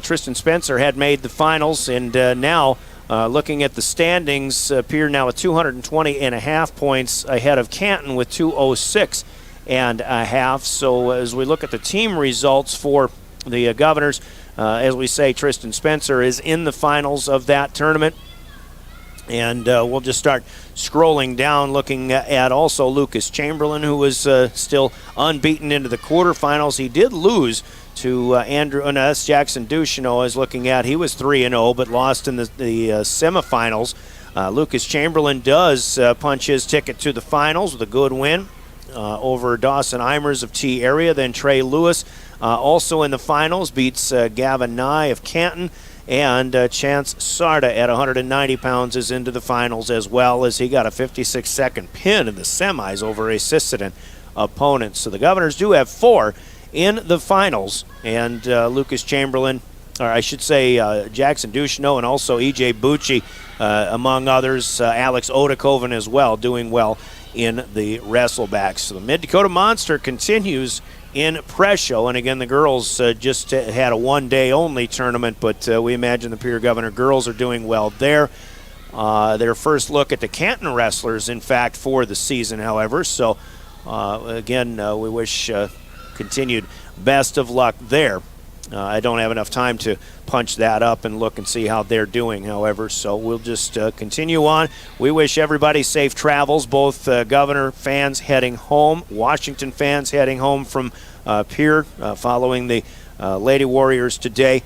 Tristan Spencer had made the finals, and now looking at the standings, Pierre now at 220.5 points ahead of Canton with 206.5. So as we look at the team results for the Governors, as we say, Tristan Spencer is in the finals of that tournament. And we'll just start scrolling down, looking at also Lucas Chamberlain, who was still unbeaten into the quarterfinals. He did lose to that's Jackson Ducheneau is looking at. He was 3-0, but lost in the semifinals. Lucas Chamberlain does punch his ticket to the finals with a good win over Dawson Eimers of T Area. Then Trey Lewis also in the finals beats Gavin Nye of Canton. And Chance Sarda at 190 pounds is into the finals, as well as he got a 56-second pin in the semis over a Sisseton opponent. So the Governors do have 4 in the finals, and Lucas Chamberlain, or I should say Jackson Ducheneau, and also E.J. Bucci, among others, Alex Odekoven as well, doing well in the wrestlebacks. So the Mid-Dakota Monster continues in Presho, and again the girls just had a one-day only tournament, but we imagine the Pierre Governor girls are doing well there. Their first look at the Canton wrestlers, in fact, for the season, however. So again, we wish continued best of luck there. I don't have enough time to punch that up and look and see how they're doing, however, so we'll just continue on. We wish everybody safe travels, both Governor fans heading home, Washington fans heading home from Pierre following the Lady Warriors today.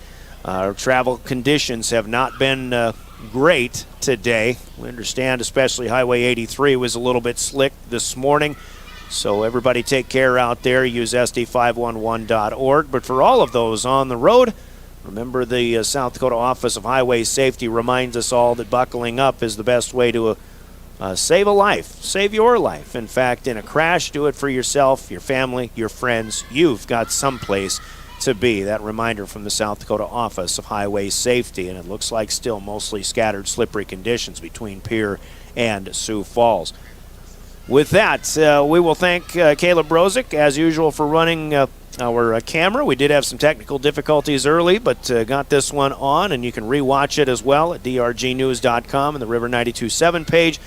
Travel conditions have not been great today. We understand especially Highway 83 was a little bit slick this morning. So everybody take care out there. Use SD511.org. But for all of those on the road, remember the South Dakota Office of Highway Safety reminds us all that buckling up is the best way to Save a life. Save your life. In fact, in a crash, do it for yourself, your family, your friends. You've got someplace to be. That reminder from the South Dakota Office of Highway Safety, and it looks like still mostly scattered slippery conditions between Pierre and Sioux Falls. With that, we will thank Caleb Brozick, as usual, for running our camera. We did have some technical difficulties early, but got this one on, and you can rewatch it as well at drgnews.com and the River 92.7 page.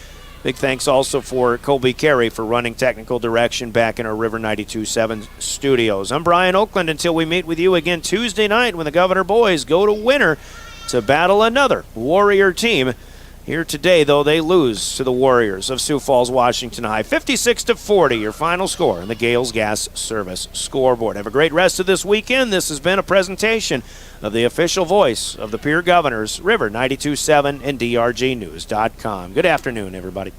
Big thanks also for Colby Carey for running technical direction back in our River 92.7 studios. I'm Brian Oakland until we meet with you again Tuesday night when the Governor boys go to Winter to battle another Warrior team. Here today, though, they lose to the Warriors of Sioux Falls, Washington High. 56-40, your final score in the Gales Gas Service scoreboard. Have a great rest of this weekend. This has been a presentation of the official voice of the Pierre Governors, River 92.7 and drgnews.com. Good afternoon, everybody.